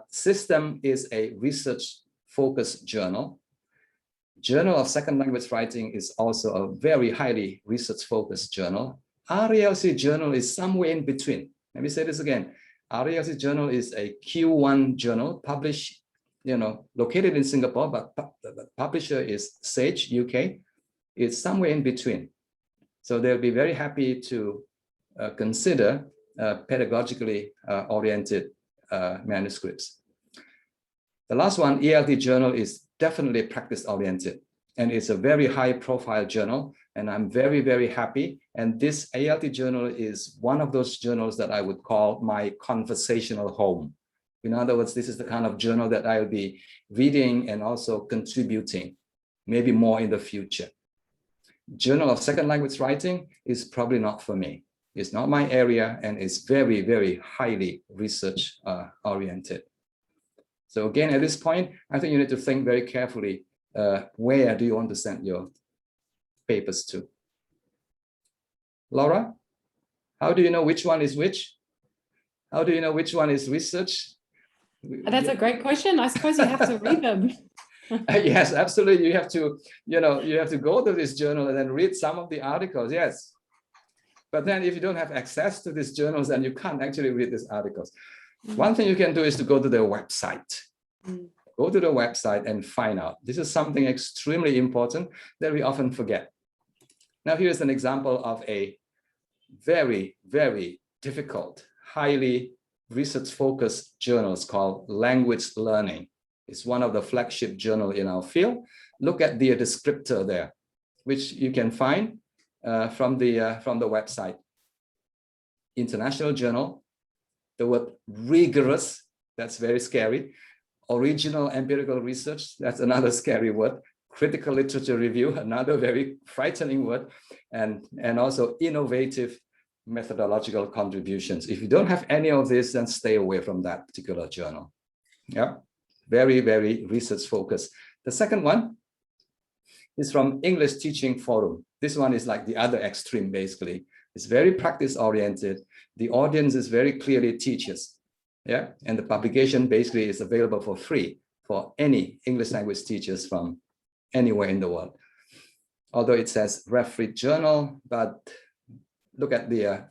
System is a research-focused journal. Journal of Second Language Writing is also a very highly research-focused journal. RALC journal is somewhere in between. Let me say this again. RALC journal is a Q1 journal published, located in Singapore, but the publisher is Sage, UK. It's somewhere in between. So they'll be very happy to consider pedagogically oriented manuscripts. The last one, ELT journal, is definitely practice oriented, and it's a very high profile journal, and I'm very, very happy. And this ELT journal is one of those journals that I would call my conversational home. In other words, this is the kind of journal that I'll be reading and also contributing, maybe more in the future. Journal of Second Language Writing is probably not for me. It's not my area, and it's very, very highly research oriented. So again, at this point, I think you need to think very carefully, where do you want to send your papers to? Laura, how do you know which one is which? How do you know which one is research? That's a great question. I suppose you have to read them. Yes, absolutely. You have to, you have to go to this journal and then read some of the articles. Yes. But then if you don't have access to these journals, then you can't actually read these articles. One thing you can do is to go to their website. Go to the website and find out. This is something extremely important that we often forget. Now, here's an example of a very, very difficult, highly research-focused journals called Language Learning. It's one of the flagship journals in our field. Look at the descriptor there, which you can find from the website. International journal, the word rigorous, that's very scary. Original empirical research, that's another scary word. critical literature review, another very frightening word, and also innovative methodological contributions. If you don't have any of this, then stay away from that particular journal. Yeah, very, very research focused. The second one is from English Teaching Forum. This one is like the other extreme, basically. It's very practice oriented. The audience is very clearly teachers. Yeah, and the publication basically is available for free for any English language teachers from anywhere in the world. Although it says refereed journal, but look at the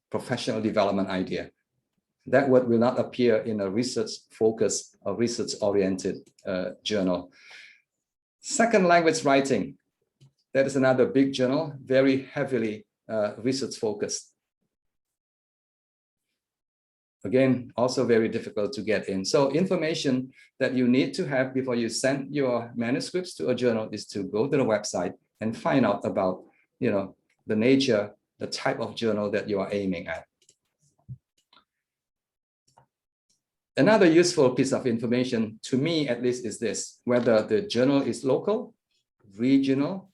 professional development idea. That word will not appear in a research focused or research oriented journal. Second language writing. That is another big journal, very heavily research focused. Again, also very difficult to get in. So information that you need to have before you send your manuscripts to a journal is to go to the website and find out about, the nature, the type of journal that you are aiming at. Another useful piece of information, to me at least, is this: whether the journal is local, regional,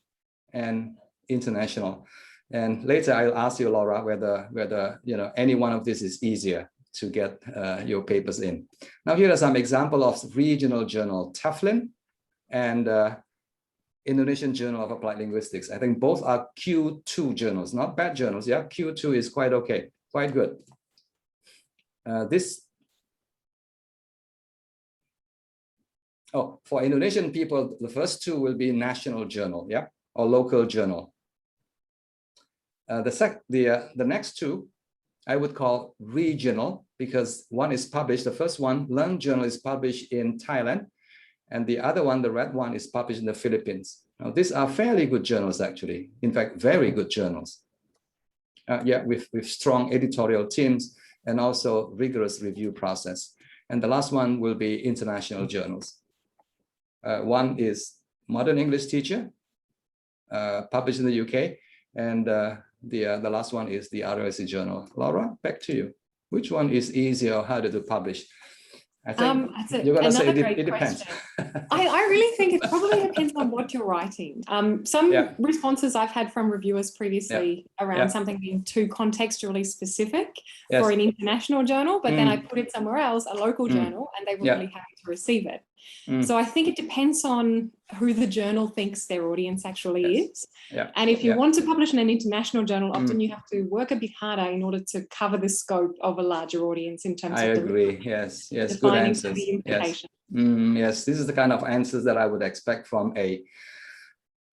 and international. And later I'll ask you, Laura, whether any one of this is easier to get your papers in. Now here are some examples of regional journal: Taflin and Indonesian Journal of Applied Linguistics. I think both are Q2 journals, not bad journals. Yeah, Q2 is quite okay, quite good. For Indonesian people, the first two will be national journal, yeah, or local journal. The next two, I would call regional, because one is published, the first one, Learn Journal, is published in Thailand, and the other one, the red one, is published in the Philippines. Now, these are fairly good journals, actually. In fact, very good journals. With strong editorial teams and also rigorous review process. And the last one will be international journals. One is Modern English Teacher, published in the UK, and the last one is the ROSC Journal. Laura, back to you. Which one is easier or harder to publish? I think you're going to say it depends. I really think it probably depends on what you're writing. Some responses I've had from reviewers previously around something being too contextually specific for an international journal, but then I put it somewhere else, a local journal, and they were really happy to receive it. So I think it depends on who the journal thinks their audience actually is. And if you want to publish in an international journal, often you have to work a bit harder in order to cover the scope of a larger audience in terms of I agree. Yes, good answers. Yes, this is the kind of answers that I would expect from a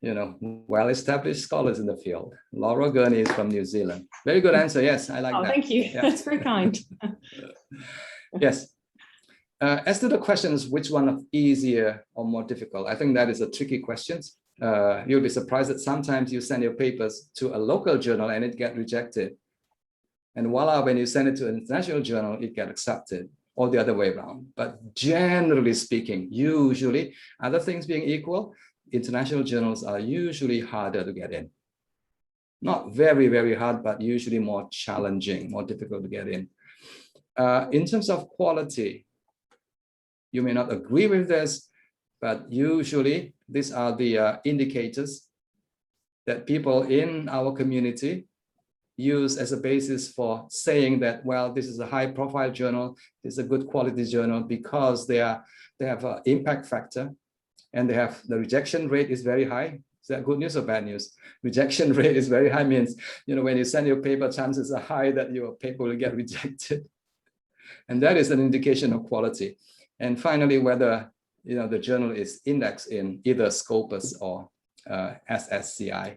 well-established scholars in the field. Laura Gurney is from New Zealand. Very good answer. Yes, I like that. Thank you. That's very kind. Yes. As to the questions, which one is easier or more difficult? I think that is a tricky question. You'll be surprised that sometimes you send your papers to a local journal and it gets rejected. And voila, when you send it to an international journal, it gets accepted, or the other way around. But generally speaking, usually, other things being equal, international journals are usually harder to get in. Not very, very hard, but usually more challenging, more difficult to get in. In terms of quality, you may not agree with this, but usually these are the indicators that people in our community use as a basis for saying that, well, this is a high profile journal, this is a good quality journal, because they have an impact factor, and they have the rejection rate is very high. Is that good news or bad news? Rejection rate is very high means, when you send your paper, chances are high that your paper will get rejected. And that is an indication of quality. And finally, whether the journal is indexed in either Scopus or SSCI.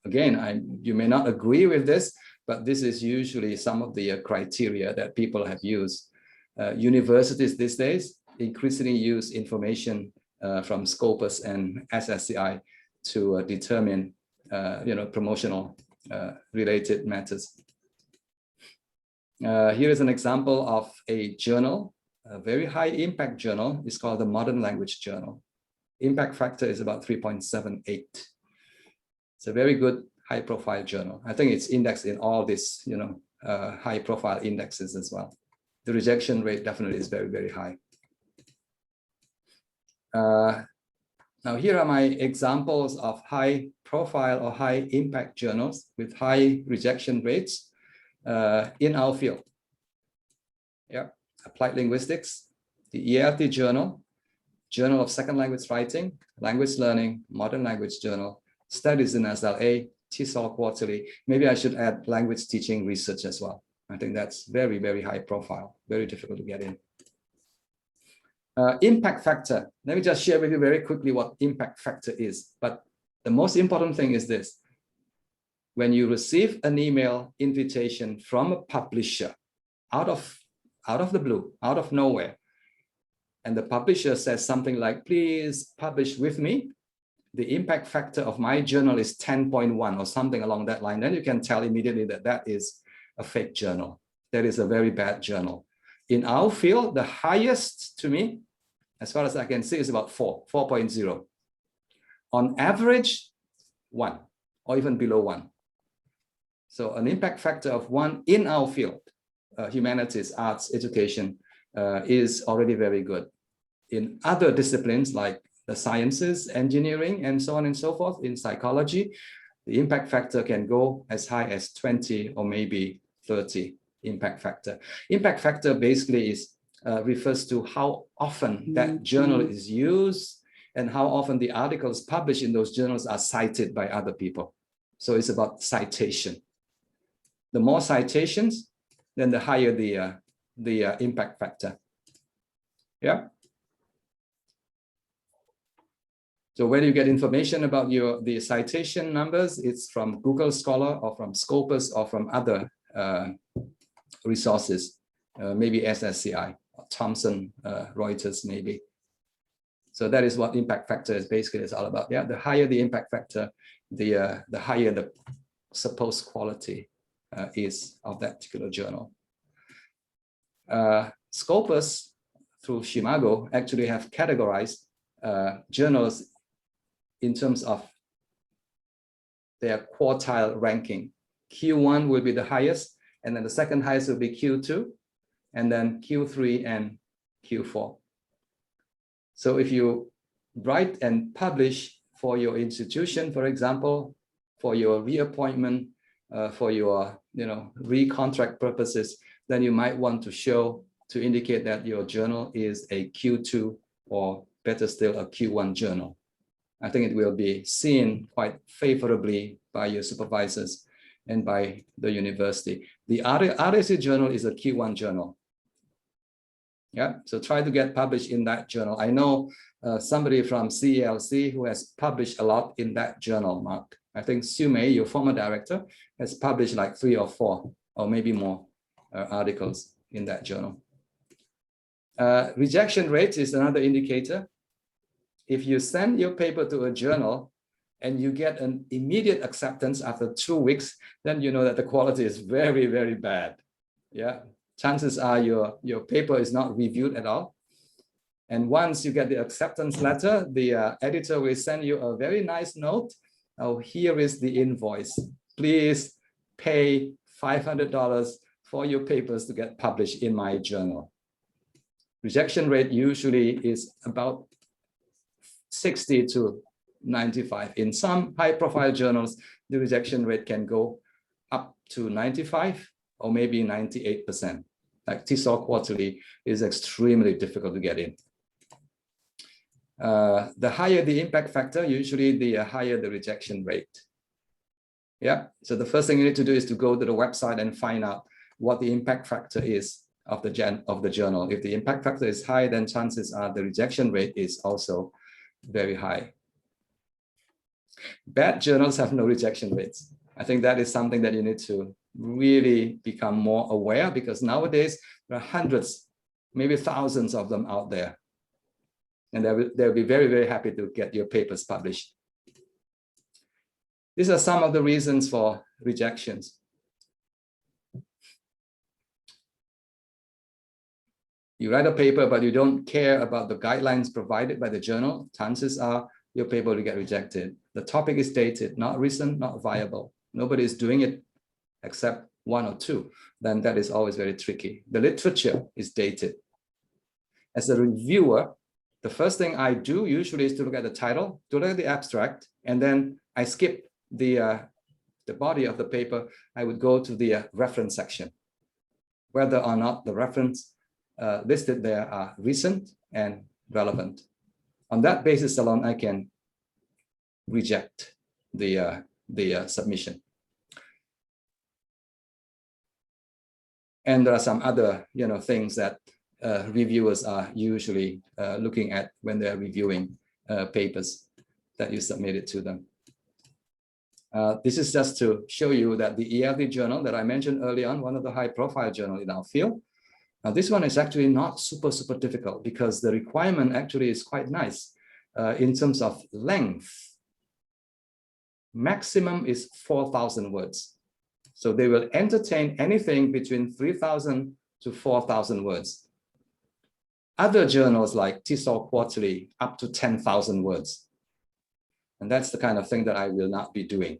Again, you may not agree with this, but this is usually some of the criteria that people have used. Universities these days increasingly use information from Scopus and SSCI to determine promotional related matters. Here is an example of a journal. A very high impact journal is called the Modern Language Journal. Impact factor is about 3.78. It's a very good high profile journal. I think it's indexed in all these, high profile indexes as well. The rejection rate definitely is very, very high. Now, here are my examples of high profile or high impact journals with high rejection rates in our field. Yeah, Applied Linguistics, the ERT Journal, Journal of Second Language Writing, Language Learning, Modern Language Journal, Studies in SLA, TESOL Quarterly. Maybe I should add Language Teaching Research as well. I think that's very, very high profile, very difficult to get in. Impact factor. Let me just share with you very quickly what impact factor is. But the most important thing is this. When you receive an email invitation from a publisher out of the blue, out of nowhere, and the publisher says something like, please publish with me, the impact factor of my journal is 10.1 or something along that line, then you can tell immediately that that is a fake journal. That is a very bad journal. In our field, the highest to me, as far as I can see, is about 4.0. On average, 1 or even below 1. So an impact factor of 1 in our field, humanities, arts, education, is already very good. In other disciplines like the sciences, engineering, and so on and so forth, in psychology, the impact factor can go as high as 20 or maybe 30 impact factor. Impact factor basically is refers to how often that journal is used and how often the articles published in those journals are cited by other people. So it's about citation. The more citations, then the higher the impact factor. Yeah. So where do you get information about the citation numbers? It's from Google Scholar or from Scopus or from other resources, maybe SSCI, Thomson, Reuters, maybe. So that is what impact factor is basically is all about. Yeah, the higher the impact factor, the higher the supposed quality is of that particular journal. Scopus through Shimago actually have categorized journals in terms of their quartile ranking. Q1 will be the highest, and then the second highest will be Q2, and then Q3 and Q4. So if you write and publish for your institution, for example, for your reappointment, for your recontract purposes, then you might want to show to indicate that your journal is a Q2 or better still a Q1 journal. I think it will be seen quite favorably by your supervisors and by the university. The RSC journal is a Q1 journal. Yeah, so try to get published in that journal. I know somebody from CELC who has published a lot in that journal, Mark. I think Sue May, your former director, has published like 3 or 4 or maybe more articles in that journal. Rejection rate is another indicator. If you send your paper to a journal and you get an immediate acceptance after 2 weeks, then you know that the quality is very, very bad. Yeah, chances are your paper is not reviewed at all. And once you get the acceptance letter, the editor will send you a very nice note. Oh, here is the invoice. Please pay $500 for your papers to get published in my journal. Rejection rate usually is about 60 to 95. In some high-profile journals, the rejection rate can go up to 95 or maybe 98%. Like TESOL Quarterly is extremely difficult to get in. The higher the impact factor, usually the higher the rejection rate. Yeah, so the first thing you need to do is to go to the website and find out what the impact factor is of the journal. If the impact factor is high, then chances are the rejection rate is also very high. Bad journals have no rejection rates. I think that is something that you need to really become more aware, because nowadays there are hundreds, maybe thousands of them out there. And they'll be very, very happy to get your papers published. These are some of the reasons for rejections. You write a paper, but you don't care about the guidelines provided by the journal, chances are your paper will get rejected. The topic is dated, not recent, not viable. Nobody is doing it except 1 or 2. Then that is always very tricky. The literature is dated. As a reviewer, the first thing I do usually is to look at the title, to look at the abstract, and then I skip the body of the paper. I would go to the reference section, whether or not the reference listed there are recent and relevant. On that basis alone, I can reject the submission. And there are some other things that reviewers are usually looking at when they're reviewing papers that you submitted to them. This is just to show you that the ELT journal that I mentioned early on, one of the high-profile journals in our field, this one is actually not super difficult because the requirement actually is quite nice in terms of length. Maximum is 4,000 words. So they will entertain anything between 3,000 to 4,000 words. Other journals like CELC Quarterly, up to 10,000 words. And that's the kind of thing that I will not be doing.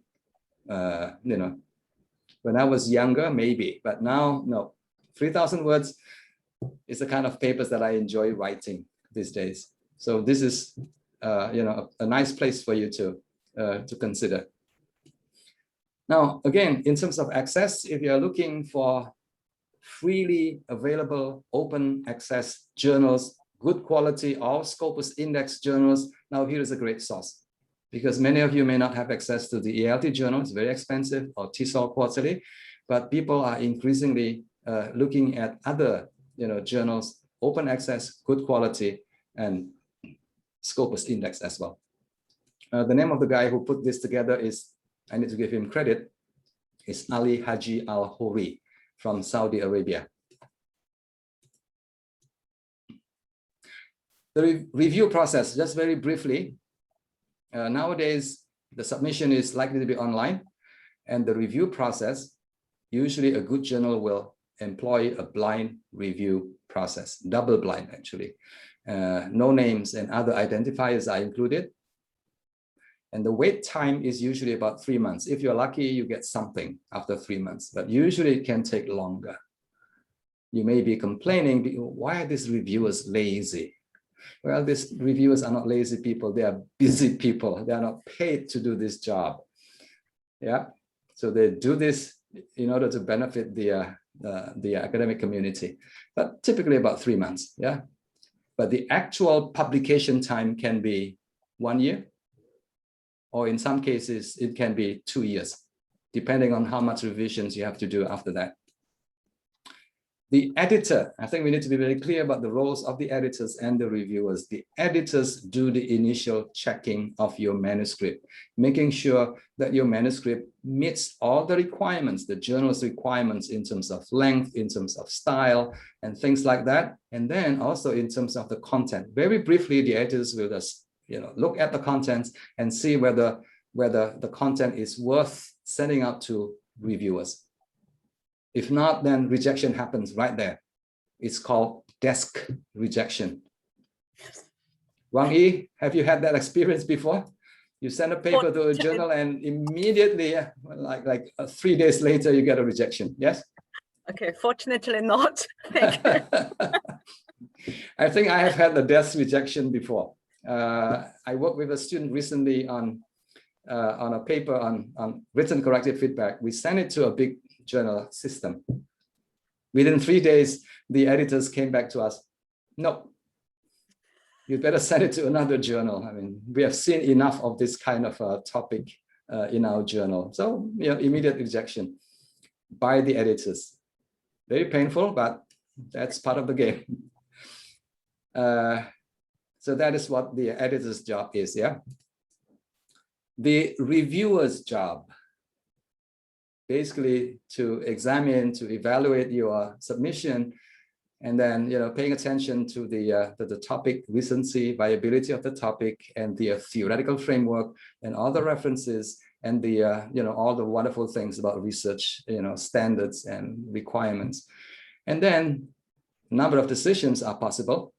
When I was younger, maybe, but now, no. 3,000 words is the kind of papers that I enjoy writing these days. So this is, a nice place for you to consider. Now, again, in terms of access, if you're looking for freely available open access journals, good quality, all Scopus index journals, now here is a great source. Because many of you may not have access to the ELT journal, it's very expensive, or CELC Quarterly, but people are increasingly looking at other journals, open access, good quality, and Scopus index as well. The name of the guy who put this together is, I need to give him credit, is Ali Haji Al-Hori from Saudi Arabia. The review process, just very briefly, nowadays, the submission is likely to be online, and the review process, usually a good journal will employ a blind review process, double blind actually. No names and other identifiers are included. And the wait time is usually about 3 months. If you're lucky, you get something after 3 months, but usually it can take longer. You may be complaining, why are these reviewers lazy? Well, these reviewers are not lazy people. They are busy people. They are not paid to do this job. Yeah, so they do this in order to benefit the academic community, but typically about 3 months. Yeah, but the actual publication time can be 1 year, or in some cases, it can be 2 years, depending on how much revisions you have to do after that. The editor, I think we need to be very clear about the roles of the editors and the reviewers. The editors do the initial checking of your manuscript, making sure that your manuscript meets all the requirements, the journal's requirements in terms of length, in terms of style, and things like that. And then also in terms of the content. Very briefly, the editors will just look at the contents and see whether the content is worth sending out to reviewers. If not, then rejection happens right there. It's called desk rejection. Wang Yi, have you had that experience before? You send a paper to a journal and immediately, like 3 days later, you get a rejection. Yes? Okay, fortunately not. Thank you. I think I have had the desk rejection before. I worked with a student recently on a paper on written corrective feedback. We sent it to a big journal system. Within 3 days, the editors came back to us. No, you better send it to another journal. I mean, we have seen enough of this kind of topic in our journal. So, immediate rejection by the editors. Very painful, but that's part of the game. So that is what the editor's job is, yeah? The reviewer's job, basically to examine, to evaluate your submission, and then paying attention to the topic recency, viability of the topic, and the theoretical framework, and all the references, and the all the wonderful things about research, standards and requirements. And then a number of decisions are possible.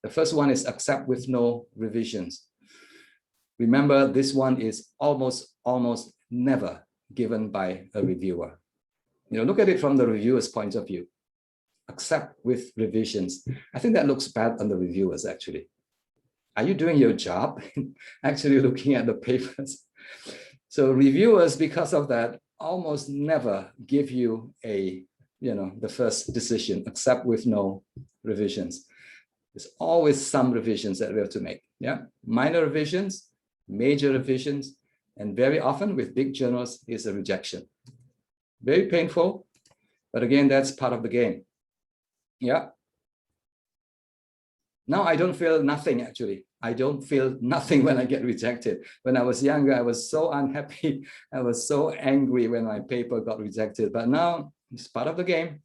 The first one is accept with no revisions. Remember, this one is almost never given by a reviewer. Look at it from the reviewer's point of view. Accept with revisions. I think that looks bad on the reviewers, actually. Are you doing your job? Actually looking at the papers. So reviewers, because of that, almost never give you a, the first decision, except with no revisions. There's always some revisions that we have to make. Yeah, minor revisions, major revisions, and very often with big journals is a rejection. Very painful, but again, that's part of the game. Yeah. Now I don't feel nothing, actually. I don't feel nothing when I get rejected. When I was younger, I was so unhappy. I was so angry when my paper got rejected. But now it's part of the game.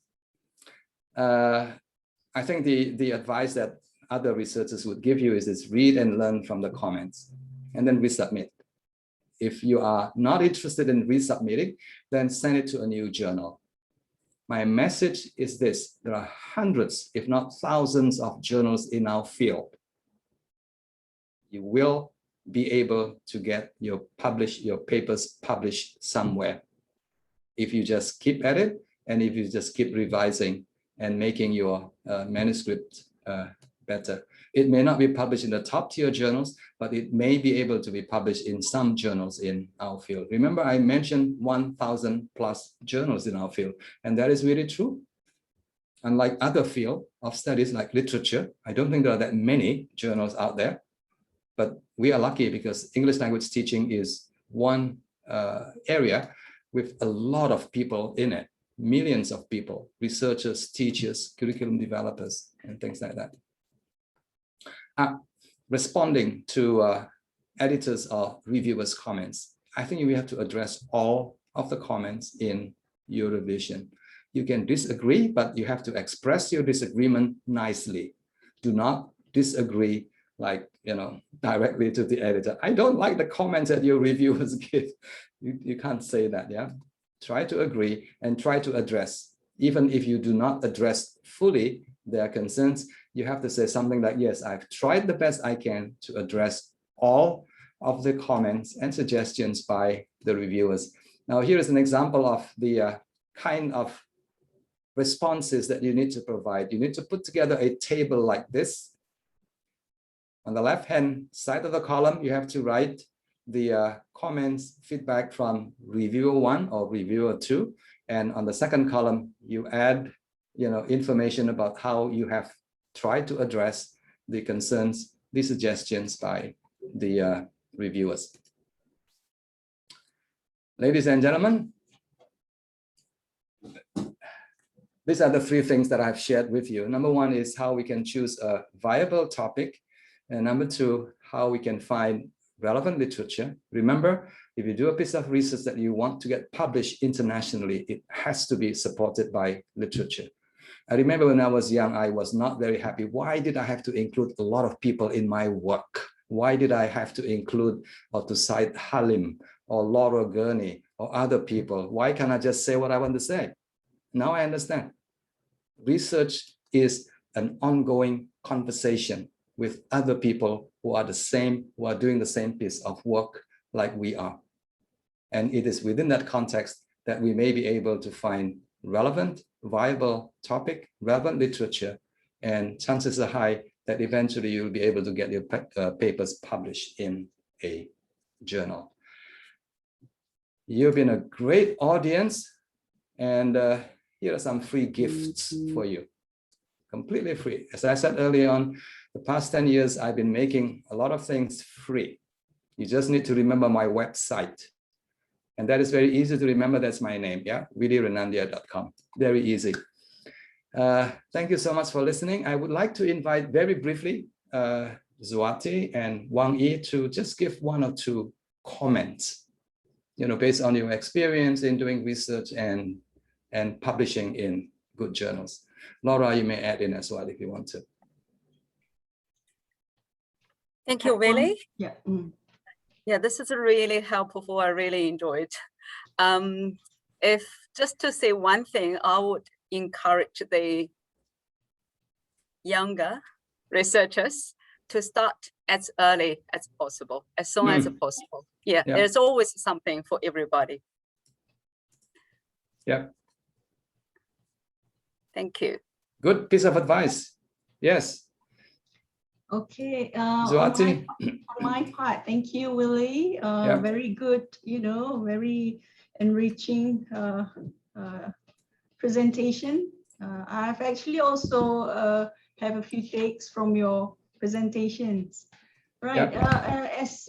I think the advice that other researchers would give you is this: read and learn from the comments and then resubmit. If you are not interested in resubmitting, then send it to a new journal. My message is this: there are hundreds, if not thousands, of journals in our field. You will be able to get your papers published somewhere if you just keep at it, and if you just keep revising and making your manuscript better. It may not be published in the top tier journals, but it may be able to be published in some journals in our field. Remember, I mentioned 1,000 plus journals in our field, and that is really true. Unlike other field of studies like literature, I don't think there are that many journals out there, but we are lucky because English language teaching is one area with a lot of people in it, millions of people, researchers, teachers, curriculum developers, and things like that. Responding to editors or reviewers' comments, I think we have to address all of the comments in your revision. You can disagree, but you have to express your disagreement nicely. Do not disagree directly to the editor. I don't like the comments that your reviewers give. You can't say that, yeah? Try to agree and try to address. Even if you do not address fully their concerns, you have to say something like, yes, I've tried the best I can to address all of the comments and suggestions by the reviewers. Now, here is an example of the kind of responses that you need to provide. You need to put together a table like this. On the left-hand side of the column, you have to write the comments, feedback from reviewer 1 or reviewer 2. And on the second column, you add information about how you have tried to address the concerns, the suggestions by the reviewers. Ladies and gentlemen, these are the 3 things that I've shared with you. Number 1 is how we can choose a viable topic. And number 2, how we can find relevant literature. Remember, if you do a piece of research that you want to get published internationally, it has to be supported by literature. I remember when I was young, I was not very happy. Why did I have to include a lot of people in my work? Why did I have to include or to cite Halim or Laura Gurney or other people? Why can't I just say what I want to say? Now I understand. Research is an ongoing conversation with other people who are doing the same piece of work like we are. And it is within that context that we may be able to find relevant, viable topic, relevant literature, and chances are high that eventually you'll be able to get your papers published in a journal. You've been a great audience, and here are some free gifts for you, completely free. As I said earlier on, the past 10 years, I've been making a lot of things free. You just need to remember my website. And that is very easy to remember. That's my name, yeah, willyrenandya.com. Very easy. Thank you so much for listening. I would like to invite very briefly Zwati and Wang Yi to just give 1 or 2 comments, based on your experience in doing research and publishing in good journals. Laura, you may add in as well if you want to. Thank you, Willy. Yeah. Yeah, this is really helpful. I really enjoyed. If just to say one thing, I would encourage the younger researchers to start as early as possible, as soon as possible. Yeah, there's always something for everybody. Yeah. Thank you. Good piece of advice. Yes. Okay. Zuati? On my part, thank you, Willy. Very good, very enriching presentation. I've actually also have a few takes from your presentations. Right. As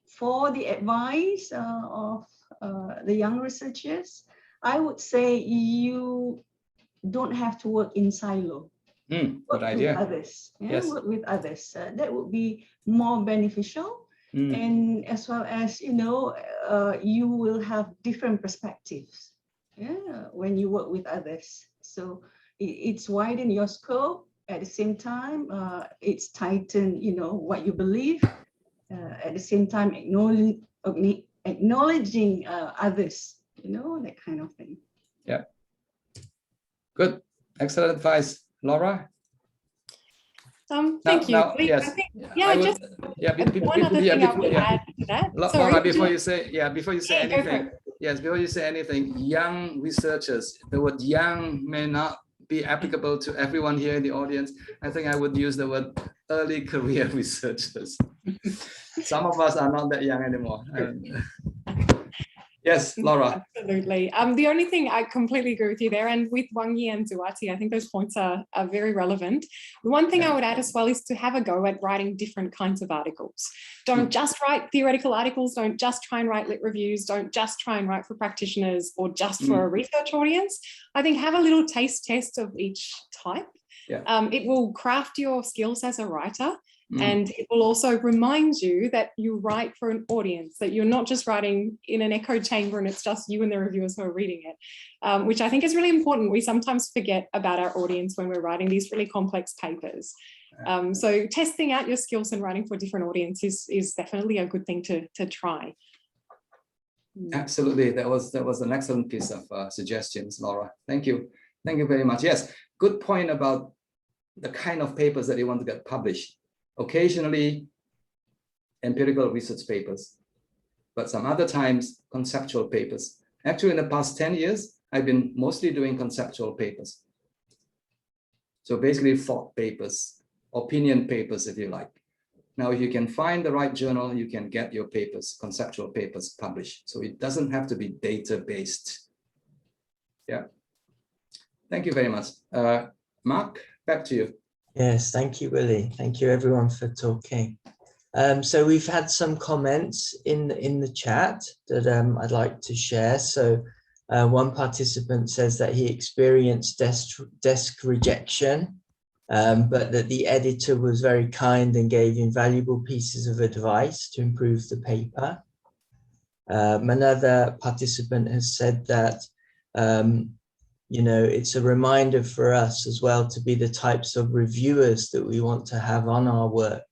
for the advice of the young researchers, I would say you don't have to work in silo. Good idea. With others. Yes. Work with others. That would be more beneficial. And as well as, you will have different perspectives when you work with others. So it's widen your scope. At the same time, it's tighten, what you believe. At the same time, acknowledging others, that kind of thing. Yeah. Good. Excellent advice. Laura? Thank you. Now, yes. One other thing I would add to that. Laura, before you say anything, young researchers, the word young may not be applicable to everyone here in the audience. I think I would use the word early career researchers. Some of us are not that young anymore. Yes, Laura. Absolutely. The only thing I completely agree with you there, and with Wang Yi and Zuati, I think those points are very relevant. The one thing I would add as well is to have a go at writing different kinds of articles. Don't just write theoretical articles, don't just try and write lit reviews, don't just try and write for practitioners or just for a research audience. I think have a little taste test of each type. It will craft your skills as a writer. And it will also remind you that you write for an audience, that you're not just writing in an echo chamber and it's just you and the reviewers who are reading it, which I think is really important. We sometimes forget about our audience when we're writing these really complex papers. So testing out your skills and writing for different audiences is definitely a good thing to try. Absolutely. That was an excellent piece of suggestions, Laura. Thank you. Thank you very much. Yes, good point about the kind of papers that you want to get published. Occasionally empirical research papers, but some other times conceptual papers. Actually, in the past 10 years, I've been mostly doing conceptual papers. So basically thought papers, opinion papers, if you like. Now, if you can find the right journal, you can get your papers, conceptual papers published. So it doesn't have to be data-based. Yeah. Thank you very much. Mark, back to you. Yes, thank you, Willy. Thank you, everyone, for talking. So we've had some comments in the chat that I'd like to share. So one participant says that he experienced desk rejection, but that the editor was very kind and gave invaluable pieces of advice to improve the paper. Another participant has said that it's a reminder for us as well to be the types of reviewers that we want to have on our work.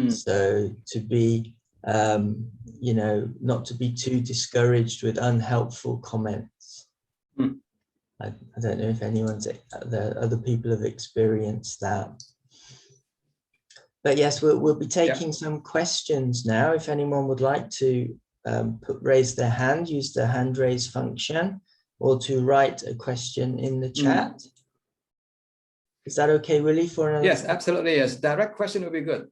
So to be, not to be too discouraged with unhelpful comments. I don't know if the other people have experienced that. But yes, we'll be taking some questions now. If anyone would like to raise their hand, use the hand raise function, or to write a question in the chat. Is that okay, Willy? For another? Yes, absolutely. Yes, direct question will be good.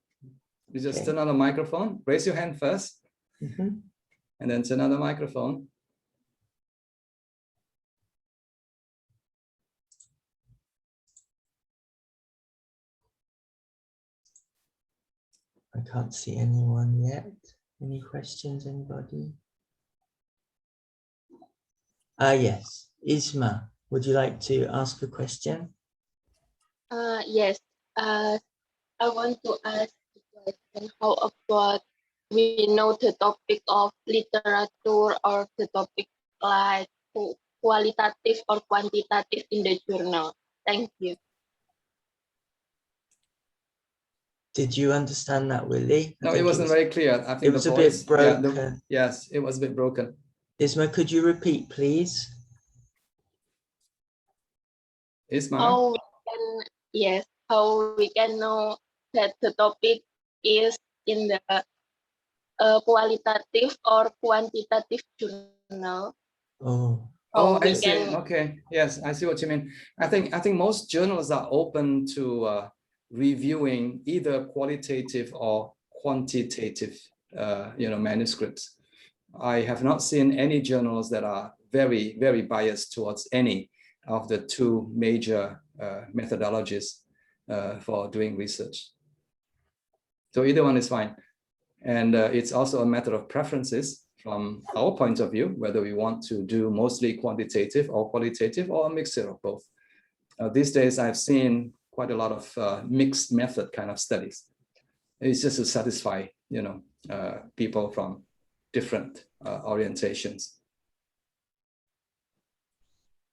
You just turn on the microphone, raise your hand first, and then turn on the microphone. I can't see anyone yet. Any questions, anybody? Yes, Isma, would you like to ask a question? Yes, I want to ask a question. How about we know the topic of literature or the topic like qualitative or quantitative in the journal? Thank you. Did you understand that, Willy? No, it wasn't very clear. I think it was a bit broken. Yes, it was a bit broken. Isma, could you repeat, please? Isma? How we can know that the topic is in the qualitative or quantitative journal? I see. Okay. Yes, I see what you mean. I think most journals are open to reviewing either qualitative or quantitative manuscripts. I have not seen any journals that are very, very biased towards any of the two major methodologies for doing research. So either one is fine. And it's also a matter of preferences from our point of view, whether we want to do mostly quantitative or qualitative or a mixture of both. These days, I've seen quite a lot of mixed method kind of studies. It's just to satisfy, people from different orientations.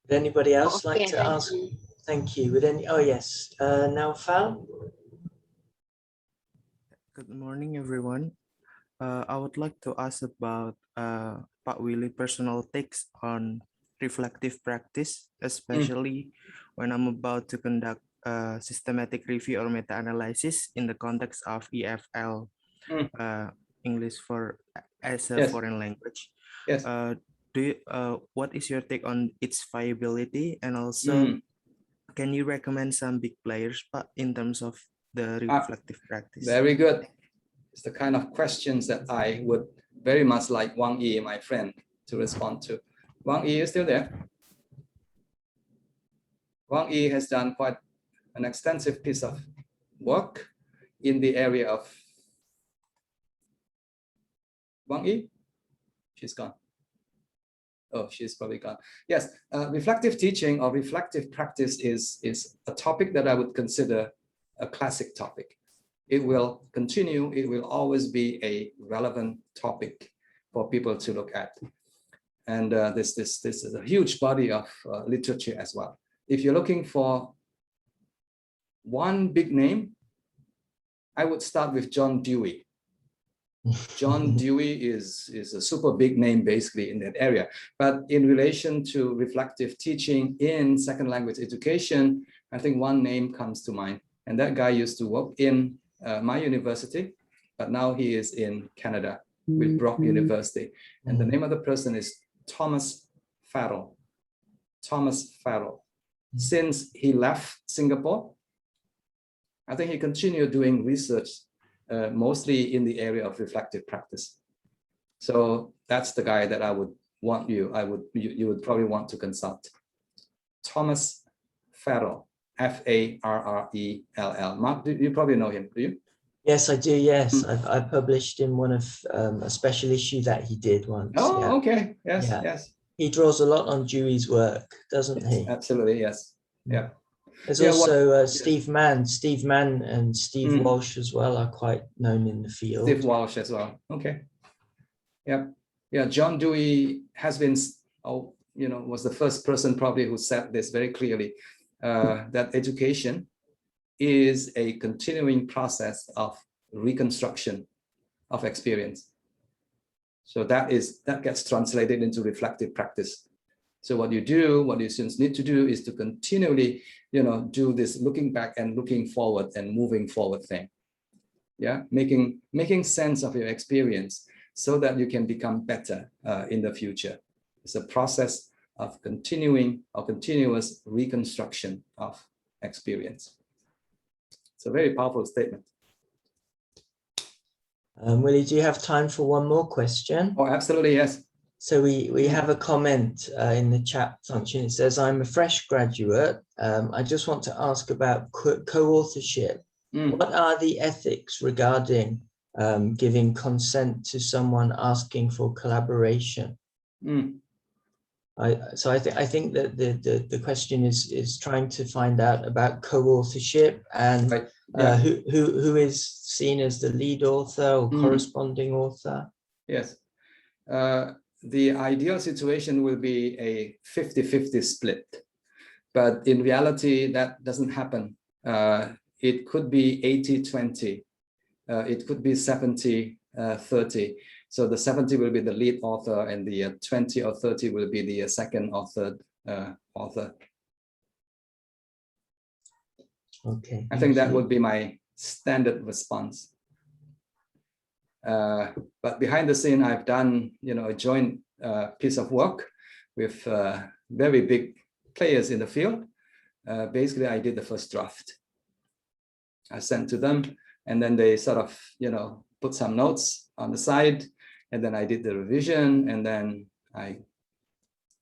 Would anybody else Okay, like to thank ask? you. Thank you. Would any? Oh yes, Naufal. Good morning, everyone. I would like to ask about Pak Willy personal takes on reflective practice, especially when I'm about to conduct a systematic review or meta-analysis in the context of EFL, English as a foreign language. Yes. What is your take on its viability, and also can you recommend some big players, Pak, in terms of the reflective practice? Very good. It's the kind of questions that I would very much like Wang Yi, my friend, to respond to. Wang Yi is still there. Wang Yi has done quite an extensive piece of work in the area of Wang Yi. She's gone. Oh, she's probably gone. Yes, reflective teaching or reflective practice is a topic that I would consider a classic topic. It will continue. It will always be a relevant topic for people to look at. And this is a huge body of literature as well. If you're looking for one big name, I would start with John Dewey. John Dewey is a super big name basically in that area. But in relation to reflective teaching in second language education, I think one name comes to mind. And that guy used to work in my university, but now he is in Canada with Brock University. And the name of the person is Thomas Farrell. Thomas Farrell. Since he left Singapore, I think he continued doing research mostly in the area of reflective practice. So that's the guy that I would want you would probably want to consult. Thomas Farrell, F-A-R-R-E-L-L. Mark, you probably know him, do you? Yes, I do. Yes, I published in one of a special issue that he did once. Oh, yeah. okay. Yes, yeah. yes. He draws a lot on Dewey's work, doesn't he? Absolutely, yes. Yeah. There's also Steve Mann and Steve Walsh as well are quite known in the field. Steve Walsh as well. Okay. Yeah. Yeah. John Dewey has been, was the first person probably who said this very clearly, that education is a continuing process of reconstruction of experience. So that gets translated into reflective practice. So what you students need to do is to continually, do this looking back and looking forward and moving forward thing. Yeah, making sense of your experience so that you can become better in the future. It's a process of continuous reconstruction of experience. It's a very powerful statement. Willy, do you have time for one more question? Oh, absolutely, yes. So we have a comment in the chat function. It says, I'm a fresh graduate. I just want to ask about co-authorship. What are the ethics regarding giving consent to someone asking for collaboration? So I think that the question is trying to find out about co-authorship and right. Yeah. who is seen as the lead author or corresponding author. Yes. The ideal situation will be a 50-50 split, but in reality that doesn't happen. It could be 80-20. It could be 70-30. So the 70 will be the lead author and the 20 or 30 will be the second or third author. Okay. I think that would be my standard response. But behind the scene, I've done, a joint piece of work with very big players in the field. Basically, I did the first draft. I sent to them, and then they sort of, put some notes on the side, and then I did the revision, and then I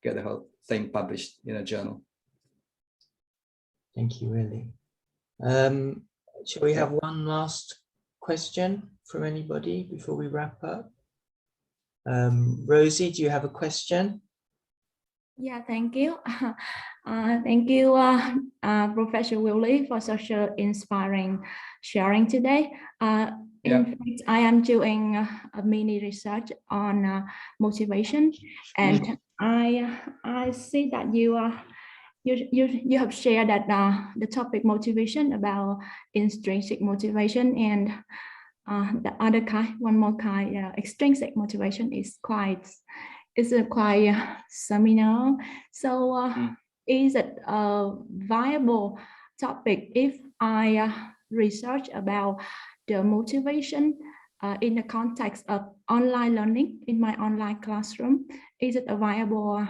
get the whole thing published in a journal. Thank you, Willy. Shall we have one last question from anybody before we wrap up? Rosie, do you have a question? Yeah, thank you. Thank you, Professor Willy, for such an inspiring sharing today. In fact, I am doing a mini research on motivation, and I see that you have shared that the topic motivation about intrinsic motivation, and the other kind, one more kind, extrinsic motivation is quite seminar. So is it a viable topic if I research about the motivation in the context of online learning in my online classroom? Is it a viable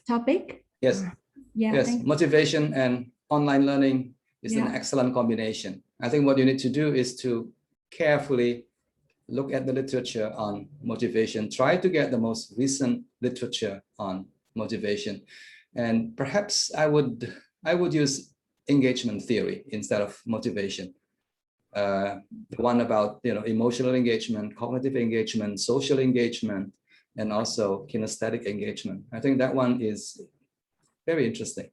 topic? Yes. Yes, motivation and online learning is an excellent combination. I think what you need to do is to carefully look at the literature on motivation, try to get the most recent literature on motivation. And perhaps I would use engagement theory instead of motivation. The one about emotional engagement, cognitive engagement, social engagement, and also kinesthetic engagement. I think that one is very interesting.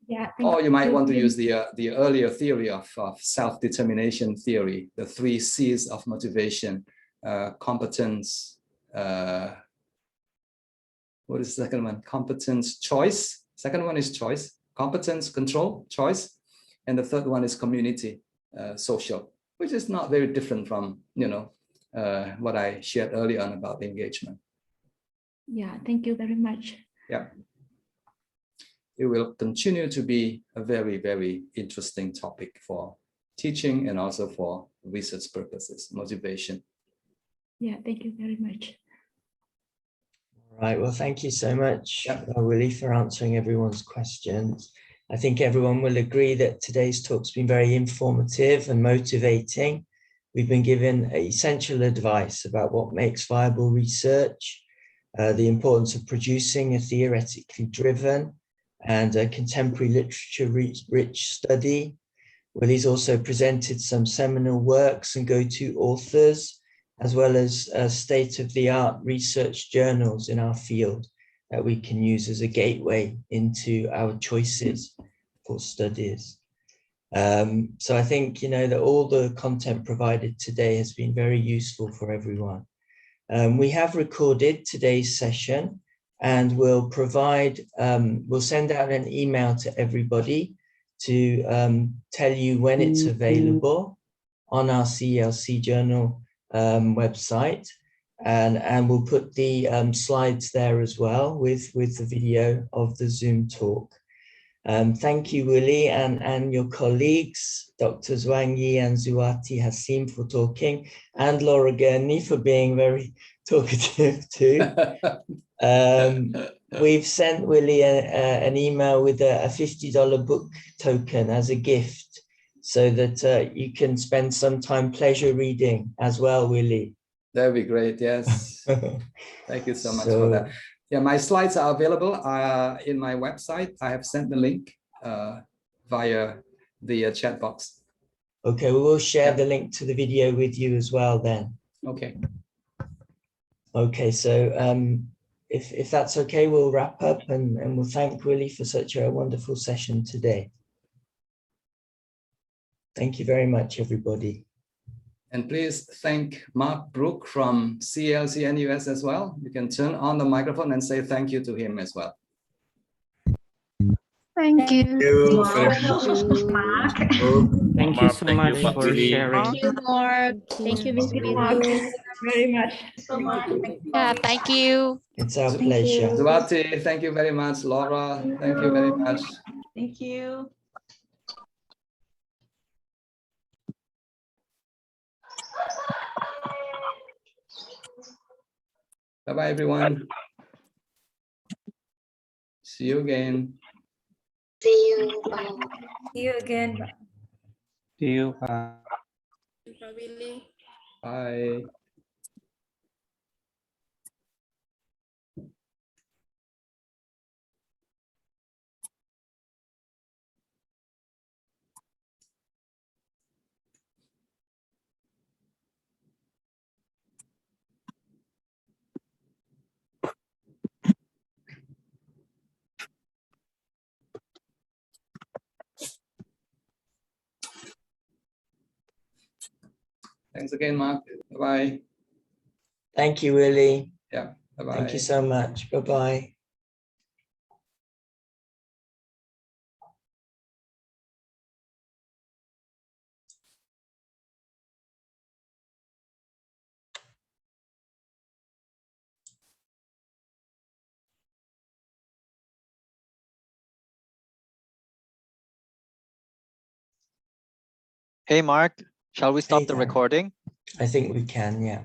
Yeah. Or you might want to use the earlier theory of self-determination theory, the 3 C's of motivation: competence. What is the second one? Competence, choice. Second one is choice. Competence, control, choice, and the third one is community, social, which is not very different from what I shared earlier on about engagement. Yeah. Thank you very much. Yeah. It will continue to be a very, very interesting topic for teaching and also for research purposes, motivation. Yeah, thank you very much. All right, well, thank you so much, Willy, for answering everyone's questions. I think everyone will agree that today's talk's been very informative and motivating. We've been given essential advice about what makes viable research, the importance of producing a theoretically driven and a contemporary literature-rich study. Willy's also presented some seminal works and go-to authors, as well as state-of-the-art research journals in our field that we can use as a gateway into our choices for studies. So I think, that all the content provided today has been very useful for everyone. We have recorded today's session, and we'll send out an email to everybody to tell you when it's available on our CELC journal website, and we'll put the slides there as well with the video of the Zoom talk. Thank you, Willy, and your colleagues, Dr. Zhuang Yi and Zuati Hassim, for talking, and Laura Gurney for being very talkative too. We've sent Willy an email with a $50 book token as a gift, so that you can spend some time pleasure reading as well, Willy. That'd be great, yes. Thank you so much for that. Yeah, my slides are available in my website. I have sent the link via the chat box. Okay, we will share the link to the video with you as well then. Okay. Okay, so if that's okay, we'll wrap up, and we'll thank Willy for such a wonderful session today. Thank you very much, everybody. And please thank Mark Brook from CELC NUS as well. You can turn on the microphone and say thank you to him as well. Thank you. Mark. Thank you so much for sharing. Thank you, Mark. Thank you, Mark. Very much. Yeah, thank you. It's our pleasure. Zuati, thank you very much. Laura, thank you very much. Thank you. Bye-bye, everyone. See you again. See you. Bye. See you again. See you. Bye. Thanks again, Mark. Bye-bye. Thank you, Willy. Yeah, bye-bye. Thank you so much. Bye-bye. Hey, Mark, shall we stop the Dan. recording? I think we can, yeah.